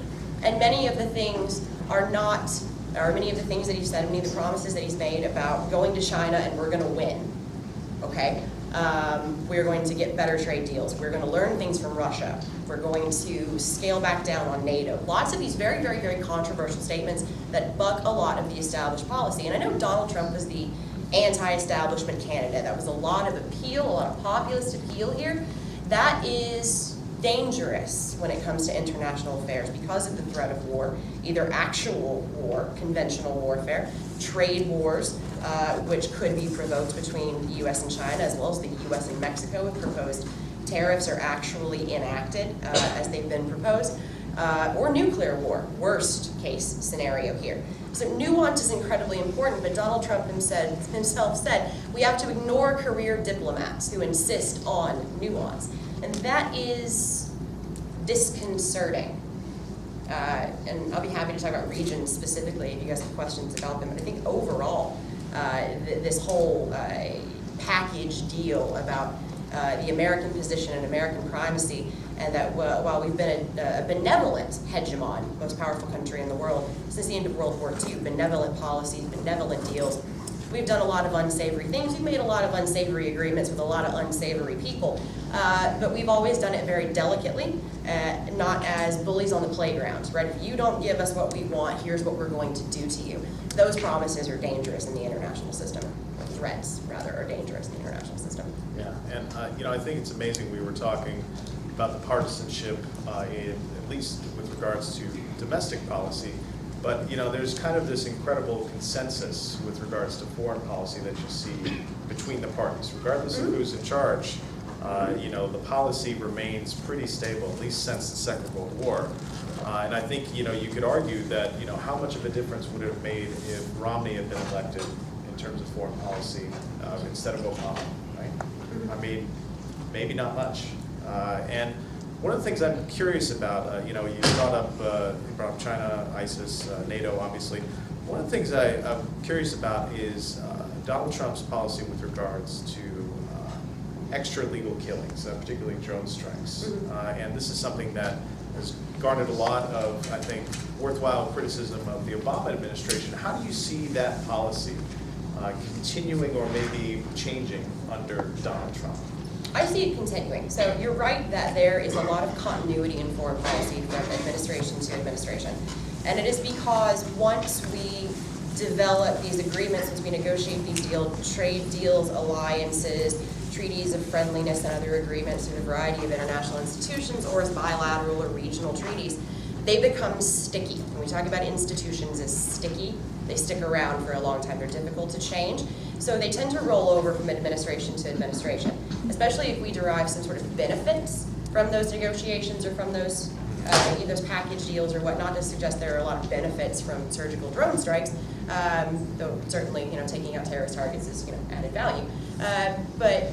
Speaker 6: And many of the things many of the things that he's said, many of the promises that he's made about going to China and we're going to win, okay? We're going to get better trade deals. We're going to learn things from Russia. We're going to scale back down on NATO. Lots of these very, very, very controversial statements that buck a lot of the established policy. And I know Donald Trump was the anti-establishment candidate. That was a lot of appeal, a lot of populist appeal here. That is dangerous when it comes to international affairs because of the threat of war, either actual war, conventional warfare, trade wars, which could be provoked between the U.S. and China, as well as the U.S. and Mexico if proposed tariffs are actually enacted as they've been proposed, or nuclear war, worst case scenario here. So nuance is incredibly important, but Donald Trump himself said we have to ignore career diplomats who insist on nuance. And that is disconcerting. And I'll be happy to talk about regions specifically if you guys have questions about them. But I think overall, this whole package deal about the American position and American primacy, and that while we've been a benevolent hegemon, most powerful country in the world since the end of World War II, benevolent policies, benevolent deals, we've done a lot of unsavory things. We've made a lot of unsavory agreements with a lot of unsavory people, but we've always done it very delicately, not as bullies on the playground, right? If you don't give us what we want, here's what we're going to do to you. Those promises are dangerous in the international system. Or threats, rather, are dangerous in the international system.
Speaker 1: Yeah, and I think it's amazing we were talking about the partisanship, at least with regards to domestic policy. But there's kind of this incredible consensus with regards to foreign policy that you see between the parties, regardless of who's in charge. The policy remains pretty stable, at least since the Second World War. And I think you could argue that how much of a difference would it have made if Romney had been elected in terms of foreign policy instead of Obama, right? I mean, maybe not much. And one of the things I'm curious about, you brought up China, ISIS, NATO, obviously. One of the things I'm curious about is Donald Trump's policy with regards to extra-legal killings, particularly drone strikes. And this is something that has garnered a lot of, I think, worthwhile criticism of the Obama administration. How do you see that policy continuing or maybe changing under Donald Trump?
Speaker 6: I see it continuing. So you're right that there is a lot of continuity in foreign policy from administration to administration. And it is because once we develop these agreements, once we negotiate these trade deals, alliances, treaties of friendliness and other agreements through a variety of international institutions or as bilateral or regional treaties, they become sticky. When we talk about institutions as sticky, they stick around for a long time. They're difficult to change. So they tend to roll over from administration to administration, especially if we derive some sort of benefits from those negotiations or from those package deals or whatnot. To suggest there are a lot of benefits from surgical drone strikes, though certainly taking out terrorist targets is added value. But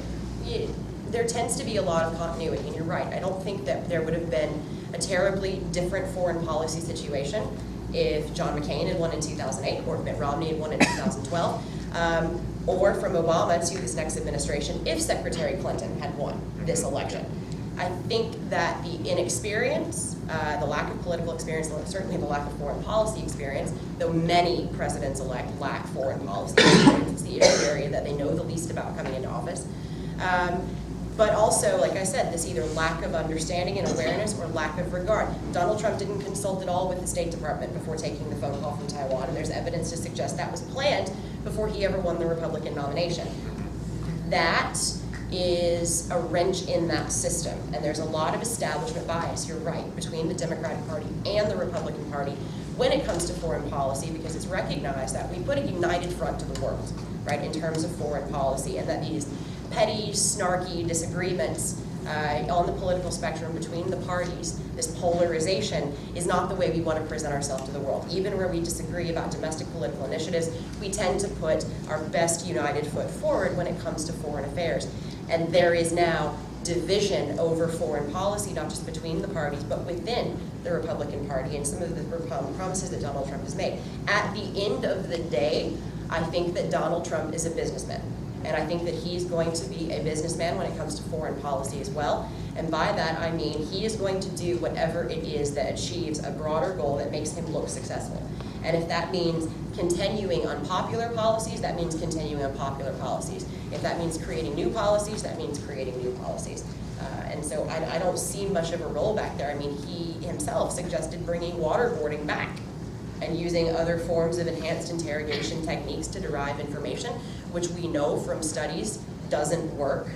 Speaker 6: there tends to be a lot of continuity, and you're right. I don't think that there would have been a terribly different foreign policy situation if John McCain had won in 2008 or if Mitt Romney had won in 2012. Or from Obama to this next administration if Secretary Clinton had won this election. I think that the inexperience, the lack of political experience, certainly the lack of foreign policy experience, though many presidents-elect lack foreign policy experience, it's the area that they know the least about coming into office. But also, like I said, this either lack of understanding and awareness or lack of regard. Donald Trump didn't consult at all with the State Department before taking the phone call from Taiwan, and there's evidence to suggest that was planned before he ever won the Republican nomination. That is a wrench in that system. And there's a lot of establishment bias, you're right, between the Democratic Party and the Republican Party when it comes to foreign policy, because it's recognized that we put a united front to the world, right, in terms of foreign policy, and that these petty, snarky disagreements on the political spectrum between the parties, this polarization, is not the way we want to present ourselves to the world. Even where we disagree about domestic political initiatives, we tend to put our best united foot forward when it comes to foreign affairs. And there is now division over foreign policy, not just between the parties, but within the Republican Party and some of the promises that Donald Trump has made. At the end of the day, I think that Donald Trump is a businessman. And I think that he's going to be a businessman when it comes to foreign policy as well. And by that, I mean he is going to do whatever it is that achieves a broader goal that makes him look successful. And if that means continuing unpopular policies, that means continuing unpopular policies. If that means creating new policies, that means creating new policies. And so I don't see much of a rollback there. I mean, he himself suggested bringing waterboarding back and using other forms of enhanced interrogation techniques to derive information, which we know from studies doesn't work.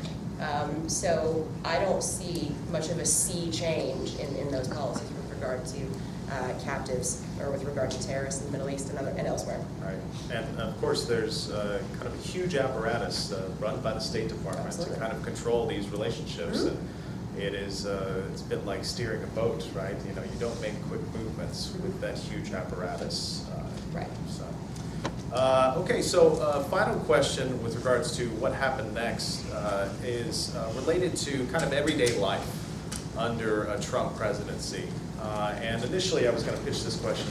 Speaker 6: So I don't see much of a sea change in those policies with regard to captives or with regard to terrorists in the Middle East and elsewhere.
Speaker 1: Right, and of course there's kind of a huge apparatus run by the State Department
Speaker 6: Absolutely.
Speaker 1: to kind of control these relationships.
Speaker 6: Mm-hmm.
Speaker 1: And it is, it's a bit like steering a boat, right? You know, you don't make quick movements with that huge apparatus.
Speaker 6: Right.
Speaker 1: So. Okay, so final question with regards to what happened next is related to kind of everyday life under a Trump presidency. And initially I was going to pitch this question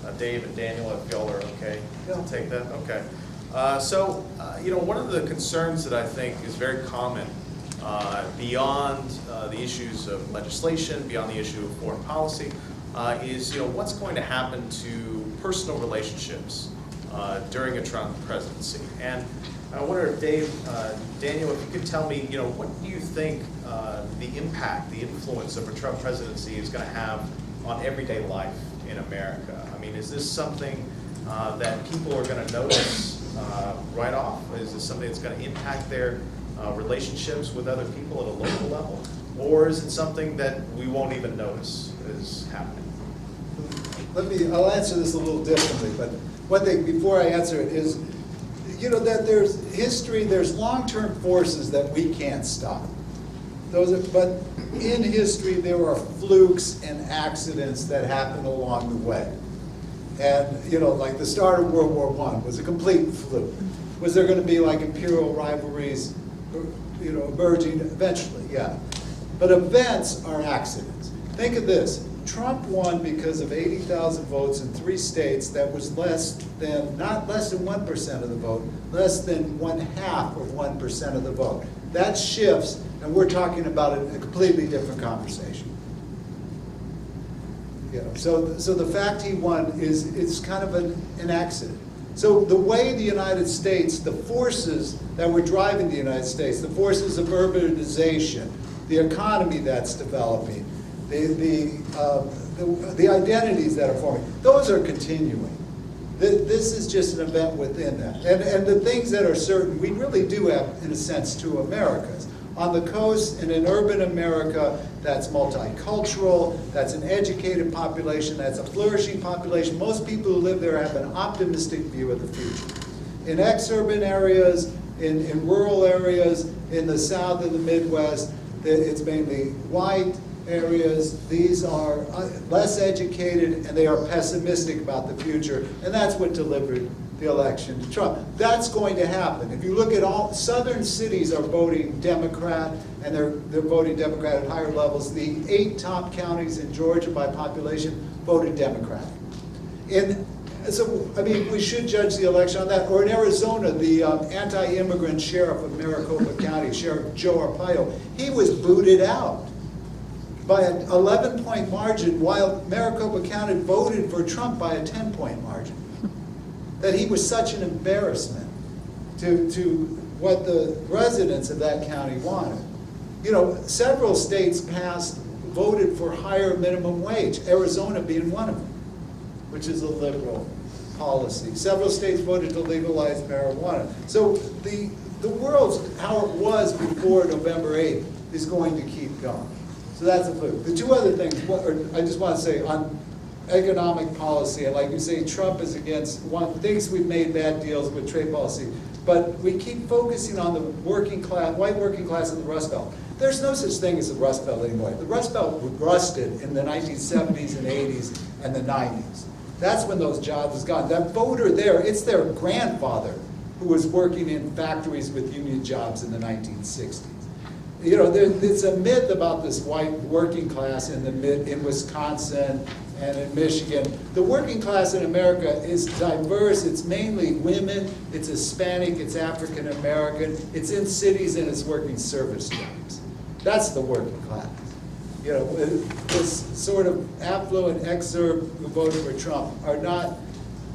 Speaker 1: at Dave and Daniel, if y'all are okay.
Speaker 3: Yeah.
Speaker 1: Take that? Okay. So, you know, one of the concerns that I think is very common beyond the issues of legislation, beyond the issue of foreign policy, is, you know, what's going to happen to personal relationships during a Trump presidency. And I wonder if Daniel, if you could tell me, you know, what do you think the impact, the influence of a Trump presidency is going to have on everyday life in America? I mean, is this something that people are going to notice right off? Is this something that's going to impact their relationships with other people at a local level? Or is it something that we won't even notice is happening?
Speaker 3: I'll answer this a little differently, but one thing before I answer it is, you know, that there's history, there's long-term forces that we can't stop. But in history, there are flukes and accidents that happen along the way. And, you know, like the start of World War I was a complete fluke. Was there going to be like imperial rivalries, you know, emerging eventually? Yeah. But events are accidents. Think of this. Trump won because of 80,000 votes in 3 states that was not less than 1% of the vote, less than 1/2 of 1% of the vote. That shifts, and we're talking about a completely different conversation. You know, so the fact he won is kind of an accident. So the way the United States, the forces that were driving the United States, the forces of urbanization, the economy that's developing, the identities that are forming, those are continuing. This is just an event within that. And the things that are certain, we really do have, in a sense, 2 Americas. On the coast, in an urban America that's multicultural, that's an educated population, that's a flourishing population. Most people who live there have an optimistic view of the future. In exurban areas, in rural areas, in the South and the Midwest, it's mainly white areas. These are less educated, and they are pessimistic about the future, and that's what delivered the election to Trump. That's going to happen. If you look at all southern cities are voting Democrat, and they're voting Democrat at higher levels. The 8 top counties in Georgia by population voted Democrat. So, I mean, we should judge the election on that. Or in Arizona, the anti-immigrant sheriff of Maricopa County, Sheriff Joe Arpaio, he was booted out by an 11-point margin, while Maricopa County voted for Trump by a 10-point margin. That he was such an embarrassment to what the residents of that county wanted. You know, several states voted for higher minimum wage, Arizona being one of them, which is a liberal policy. Several states voted to legalize marijuana. So the world's how it was before November 8th is going to keep going. So that's a clue. The two other things, I just want to say on economic policy, and like you say, Trump is against, thinks we've made bad deals with trade policy, but we keep focusing on the working class, white working class in the Rust Belt. There's no such thing as the Rust Belt anymore. The Rust Belt rusted in the 1970s and 80s and the 90s. That's when those jobs was gone. That voter there, it's their grandfather who was working in factories with union jobs in the 1960s. You know, there's a myth about this white working class in Wisconsin and in Michigan. The working class in America is diverse. It's mainly women, it's Hispanic, it's African American, it's in cities, and it's working service jobs. That's the working class. You know, this sort of affluent exurb who voted for Trump are not,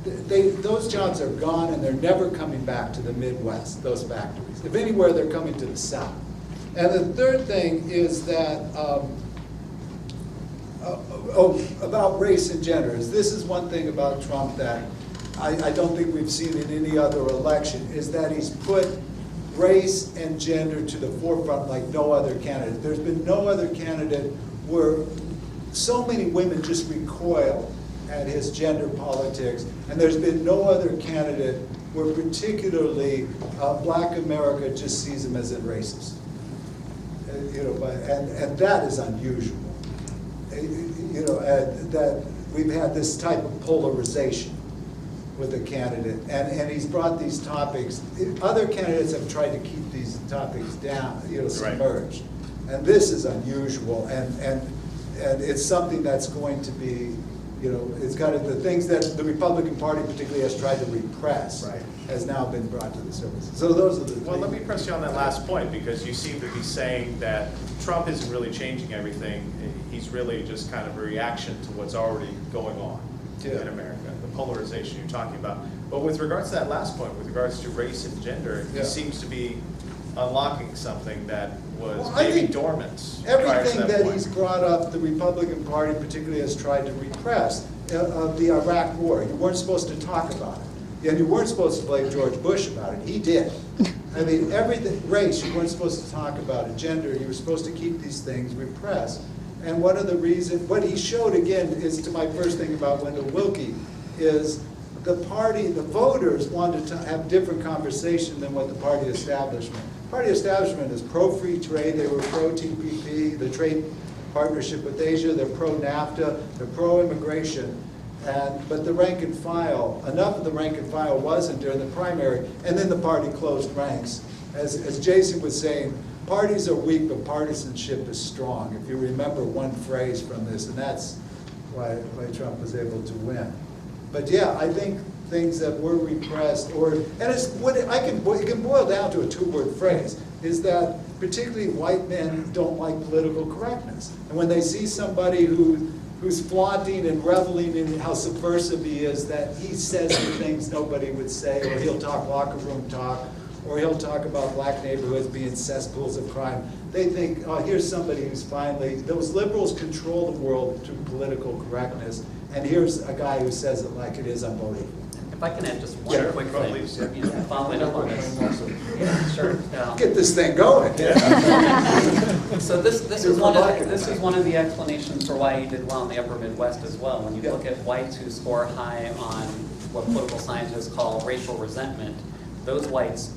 Speaker 3: those jobs are gone and they're never coming back to the Midwest, those factories. If anywhere, they're coming to the South. And the third thing is that, about race and gender. This is one thing about Trump that I don't think we've seen in any other election, is that he's put race and gender to the forefront like no other candidate. There's been no other candidate where so many women just recoil at his gender politics, and there's been no other candidate where particularly Black America just sees him as a racist. You know, and that is unusual. You know, that we've had this type of polarization with a candidate, and he's brought these topics. Other candidates have tried to keep these topics down, you know, submerged, and this is unusual, and it's something that's going to be, you know, it's kind of the things that the Republican Party particularly has tried to repress,
Speaker 1: Right.
Speaker 3: has now been brought to the surface. So those are the
Speaker 1: Well, let
Speaker 3: three.
Speaker 1: me press you on that last point, because you seem to be saying that Trump isn't really changing everything. He's really just kind of a reaction to what's already going on in America, the polarization you're talking about. But with regards to that last point, with regards to race and gender, he seems to be unlocking something that was
Speaker 3: Well, I
Speaker 1: maybe
Speaker 3: think
Speaker 1: dormant prior to
Speaker 3: everything
Speaker 1: that
Speaker 3: that
Speaker 1: point.
Speaker 3: he's brought up, the Republican Party particularly has tried to repress. The Iraq War, you weren't supposed to talk about it. And you weren't supposed to blame George Bush about it. He did. I mean, everything, race, you weren't supposed to talk about it. Gender, you were supposed to keep these things repressed. And one of the reasons, what he showed again is to my first thing about Wendell Willkie, is the party, the voters wanted to have different conversation than what the party establishment. Party establishment is pro-free trade, they were pro-TPP, the trade partnership with Asia, they're pro-NAFTA, they're pro-immigration. But the rank and file, enough of the rank and file wasn't during the primary, and then the party closed ranks. As Jason was saying, parties are weak, but partisanship is strong. If you remember one phrase from this, and that's why Trump was able to win. But yeah, I think things that were repressed, it can boil down to a two-word phrase, is that particularly white men don't like political correctness. And when they see somebody who's flaunting and reveling in how subversive he is, that he says the things nobody would say, or he'll talk locker room talk, or he'll talk about black neighborhoods being cesspools of crime. They think, oh, here's somebody who's finally, those liberals control the world through political correctness, and here's a guy who says it like it is, I'm voting for him.
Speaker 2: If I can add just one quick thing,
Speaker 1: please.
Speaker 2: you know, following up on this. Sure.
Speaker 3: Get this thing going.
Speaker 2: So this is one of the explanations for why he did well in the upper Midwest as well. When you look at whites who score high on what political scientists call racial resentment, those whites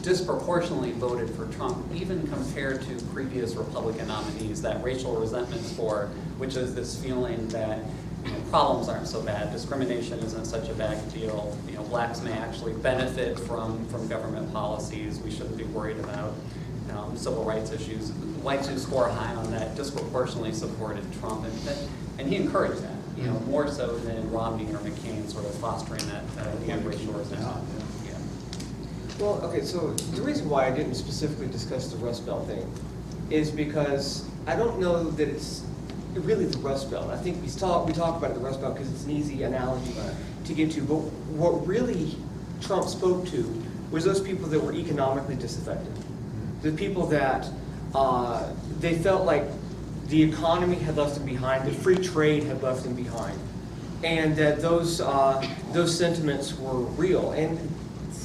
Speaker 2: disproportionately voted for Trump, even compared to previous Republican nominees. That racial resentment score, which is this feeling that, you know, problems aren't so bad, discrimination isn't such a bad deal, you know, blacks may actually benefit from government policies, we shouldn't be worried about civil rights issues. Whites who score high on that disproportionately supported Trump, and he encouraged that, you know, more so than Romney or McCain sort of fostering that racial resentment. Yeah.
Speaker 5: Well, okay, so the reason why I didn't specifically discuss the Rust Belt thing is because I don't know that it's really the Rust Belt. I think we talk about the Rust Belt because it's an easy analogy to get to, but what really Trump spoke to was those people that were economically disaffected. The people that they felt like the economy had left them behind, that free trade had left them behind, and that those sentiments were real. And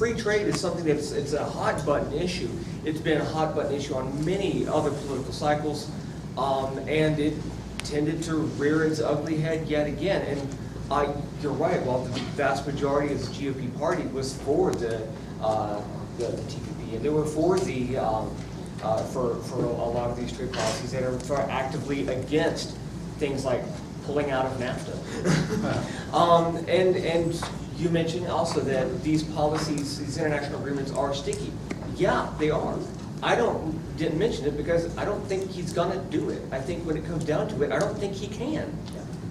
Speaker 5: free trade is something it's a hot button issue. It's been a hot button issue on many other political cycles, and it tended to rear its ugly head yet again. And you're right, while the vast majority of the GOP party was for the TPP, and they were for the for a lot of these trade policies that are actively against things like pulling out of NAFTA. And you mentioned also that these policies, these international agreements are sticky. Yeah, they are. Didn't mention it because I don't think he's gonna do it. I think when it comes down to it, I don't think he can.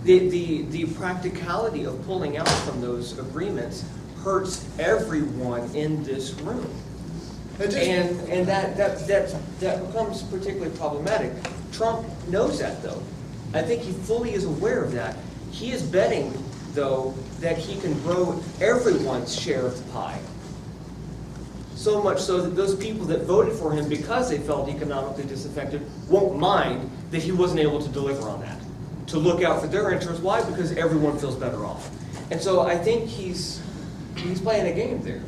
Speaker 5: The practicality of pulling out from those agreements hurts everyone in this room. And that becomes particularly problematic. Trump knows that, though. I think he fully is aware of that. He is betting, though, that he can grow everyone's share of the pie. So much so that those people that voted for him because they felt economically disaffected won't mind that he wasn't able to deliver on that. To look out for their interests. Why? Because everyone feels better off. And so I think he's playing a game there.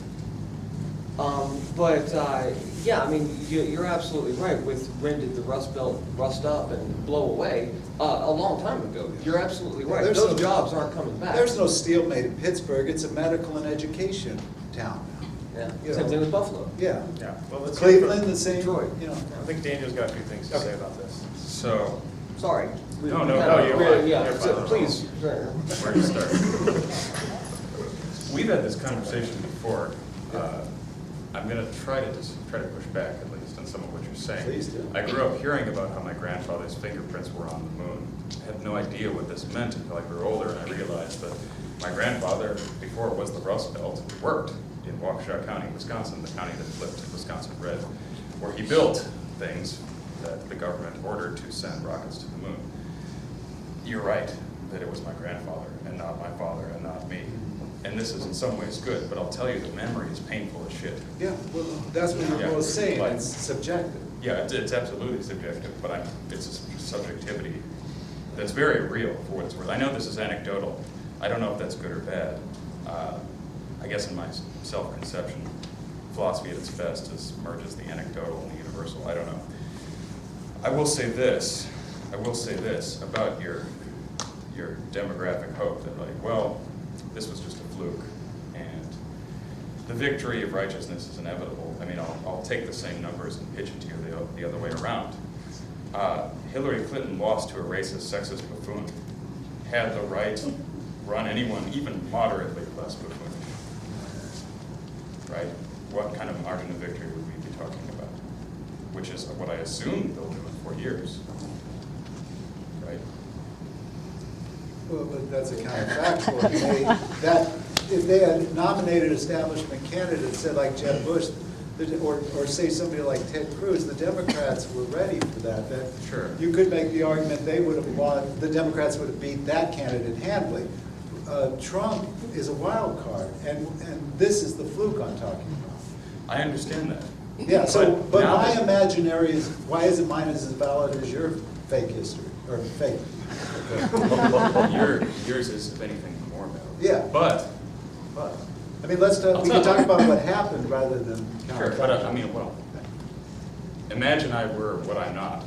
Speaker 5: Yeah, I mean, you're absolutely right. With when did the Rust Belt rust up and blow away? A long time ago. You're absolutely right. Those jobs aren't coming back.
Speaker 3: There's no steel made in Pittsburgh. It's a medical and education town.
Speaker 5: Yeah.
Speaker 3: You
Speaker 5: Same
Speaker 3: know.
Speaker 5: thing with Buffalo.
Speaker 3: Yeah.
Speaker 1: Yeah, well, let's.
Speaker 3: Cleveland, the same.
Speaker 5: Detroit.
Speaker 3: You know.
Speaker 1: I think Daniel's got a few things to say about this.
Speaker 4: So,
Speaker 5: Sorry.
Speaker 4: No,
Speaker 5: We
Speaker 4: no,
Speaker 5: kind of-
Speaker 4: no, you're fine.
Speaker 5: Yeah,
Speaker 4: You're
Speaker 5: so
Speaker 4: fine.
Speaker 5: please.
Speaker 4: where to start? We've had this conversation before. I'm going to try to push back at least on some of what you're saying.
Speaker 3: Please do.
Speaker 4: I grew up hearing about how my grandfather's fingerprints were on the moon. I had no idea what this meant until I grew older, and I realized that my grandfather, before it was the Rust Belt, worked in Waukesha County, Wisconsin, the county that flipped Wisconsin red, where he built things that the government ordered to send rockets to the moon. You're right that it was my grandfather and not my father and not me. And this is in some ways good, but I'll tell you that memory is painful as shit.
Speaker 3: Yeah, well, that's what
Speaker 4: Yeah.
Speaker 3: you're both saying.
Speaker 4: But-
Speaker 3: It's subjective.
Speaker 4: Yeah, it's absolutely subjective, but it's a subjectivity that's very real for what it's worth. I know this is anecdotal. I don't know if that's good or bad. I guess in my self-conception, philosophy at its best merges the anecdotal and the universal. I don't know. I will say this about your demographic hope that, like, well, this was just a fluke and the victory of righteousness is inevitable. I mean, I'll take the same numbers and pitch it to you the other way around. Hillary Clinton lost to a racist, sexist buffoon, had the right to run anyone even moderately less buffoonish. Right? What kind of margin of victory would we be talking about? Which is what I assume they'll do in 4 years. Right?
Speaker 3: Well, but that's a counterfactual. If they had nominated establishment candidates, said like Jeb Bush, or say somebody like Ted Cruz, the Democrats were ready for that.
Speaker 4: Sure.
Speaker 3: You could make the argument they would have won, the Democrats would have beat that candidate handily. Trump is a wild card, and this is the fluke I'm talking about.
Speaker 4: I understand that.
Speaker 3: Yeah, so, but
Speaker 4: now
Speaker 3: my
Speaker 4: that-
Speaker 3: imaginary is, why isn't mine as valid as your fake history, or fake?
Speaker 4: Yours is, if anything, more valid.
Speaker 3: Yeah.
Speaker 4: But,
Speaker 3: I mean, we can talk about what happened rather than.
Speaker 4: sure, but I mean, well, imagine I were what I'm not,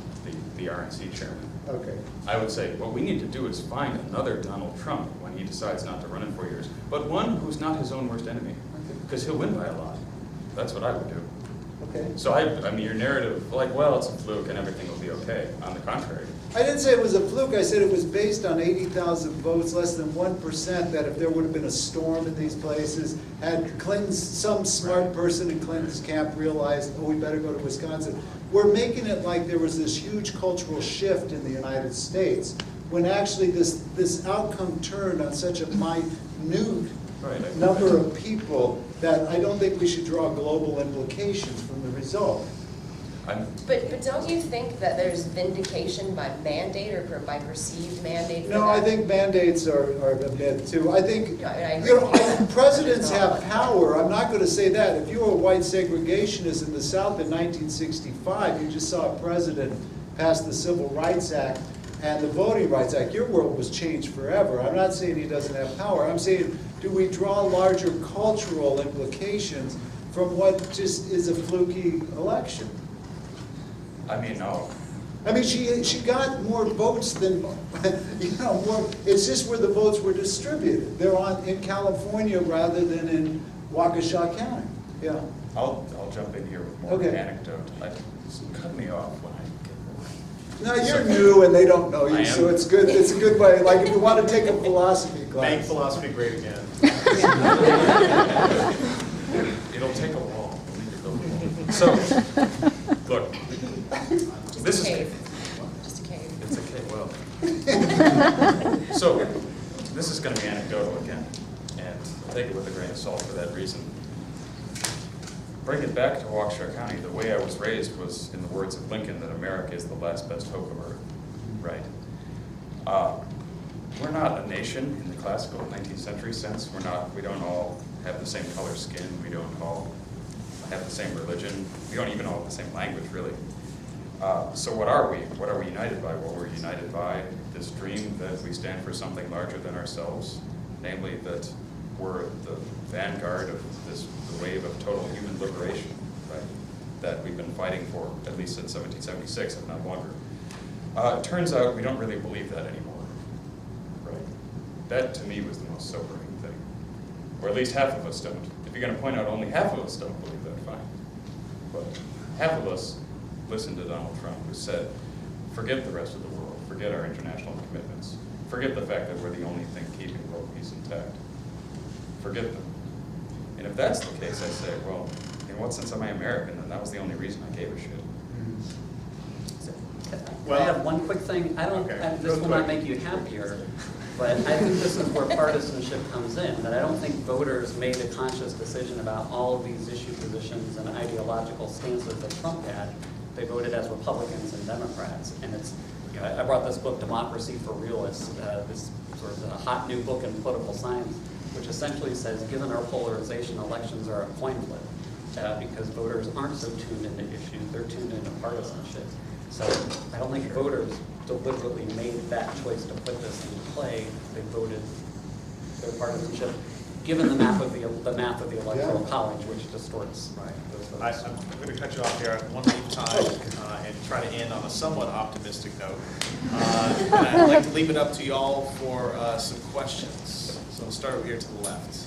Speaker 4: the RNC chairman.
Speaker 3: Okay.
Speaker 4: I would say, what we need to do is find another Donald Trump when he decides not to run in 4 years, but one who's not his own worst enemy, because he'll win by a lot. That's what I would do.
Speaker 3: Okay.
Speaker 4: So I mean, your narrative, like, well, it's a fluke and everything will be okay. On the contrary.
Speaker 3: I didn't say it was a fluke, I said it was based on 80,000 votes, less than 1%, that if there would have been a storm in these places, had some smart person in Clinton's camp realized, oh, we better go to Wisconsin. We're making it like there was this huge cultural shift in the United States, when actually this outcome turned on such a minute
Speaker 4: Right.
Speaker 3: number of people that I don't think we should draw global implications from the result.
Speaker 6: But don't you think that there's vindication by mandate or by perceived mandate for
Speaker 3: No,
Speaker 6: that?
Speaker 3: I think mandates are a myth too. I think,
Speaker 6: No, I
Speaker 3: you know,
Speaker 6: agree with you.
Speaker 3: presidents have power. I'm not going to say that. If you were a white segregationist in the South in 1965, you just saw a president pass the Civil Rights Act and the Voting Rights Act. Your world was changed forever. I'm not saying he doesn't have power. I'm saying, do we draw larger cultural implications from what just is a fluky election.
Speaker 4: I mean, no.
Speaker 3: I mean, she got more votes than, more, it's just where the votes were distributed. They're in California rather than in Waukesha County, yeah.
Speaker 4: I'll jump in here with more
Speaker 3: Okay.
Speaker 4: anecdote. Cut me off when I
Speaker 3: No, you're new and they don't know
Speaker 4: I
Speaker 3: you, so
Speaker 4: am.
Speaker 3: it's good, it's a good way, like if you want to take a philosophy
Speaker 1: Make
Speaker 3: class.
Speaker 1: philosophy great again.
Speaker 4: It'll take a wall. We'll need to build a wall. So, look,
Speaker 6: Just
Speaker 4: this
Speaker 6: a
Speaker 4: is.
Speaker 6: cave. Just a cave.
Speaker 4: It's okay, well. So, this is gonna be anecdotal again, and I'll take it with a grain of salt for that reason. Bring it back to Waukesha County, the way I was raised was, in the words of Lincoln, that America is the last best hope of Earth, right? We're not a nation in the classical 19th century sense. We don't all have the same color skin, we don't all have the same religion, we don't even all have the same language, really. So what are we? What are we united by? Well, we're united by this dream that we stand for something larger than ourselves, namely that we're the vanguard of this wave of total human liberation, right? That we've been fighting for at least since 1776, if not longer. It turns out we don't really believe that anymore, right? That to me was the most sobering thing. Or at least half of us don't. If you're going to point out only half of us don't believe that, fine. But half of us listened to Donald Trump, who said, forget the rest of the world, forget our international commitments, forget the fact that we're the only thing keeping world peace intact. Forget them. And if that's the case, I say, well, in what sense am I American? And that was the only reason I gave a shit.
Speaker 2: Can I have one quick thing?
Speaker 1: Okay.
Speaker 2: This will not make you happier, but I think this is where partisanship comes in, that I don't think voters made a conscious decision about all of these issue positions and ideological stances that Trump had. They voted as Republicans and Democrats. And it's, I brought this book, Democracy for Realists, this sort of a hot new book in political science, which essentially says, given our polarization, elections are a coin flip, because voters aren't so tuned into issues, they're tuned into partisanship. So I don't think voters deliberately made that choice to put this into play. They voted their partisanship, given the math of the Electoral
Speaker 3: Yeah.
Speaker 2: College, which distorts those votes.
Speaker 1: I'm going to cut you off here. I want to leave time and try to end on a somewhat optimistic note. And I'd like to leave it up to y'all for some questions. So we'll start over here to the left.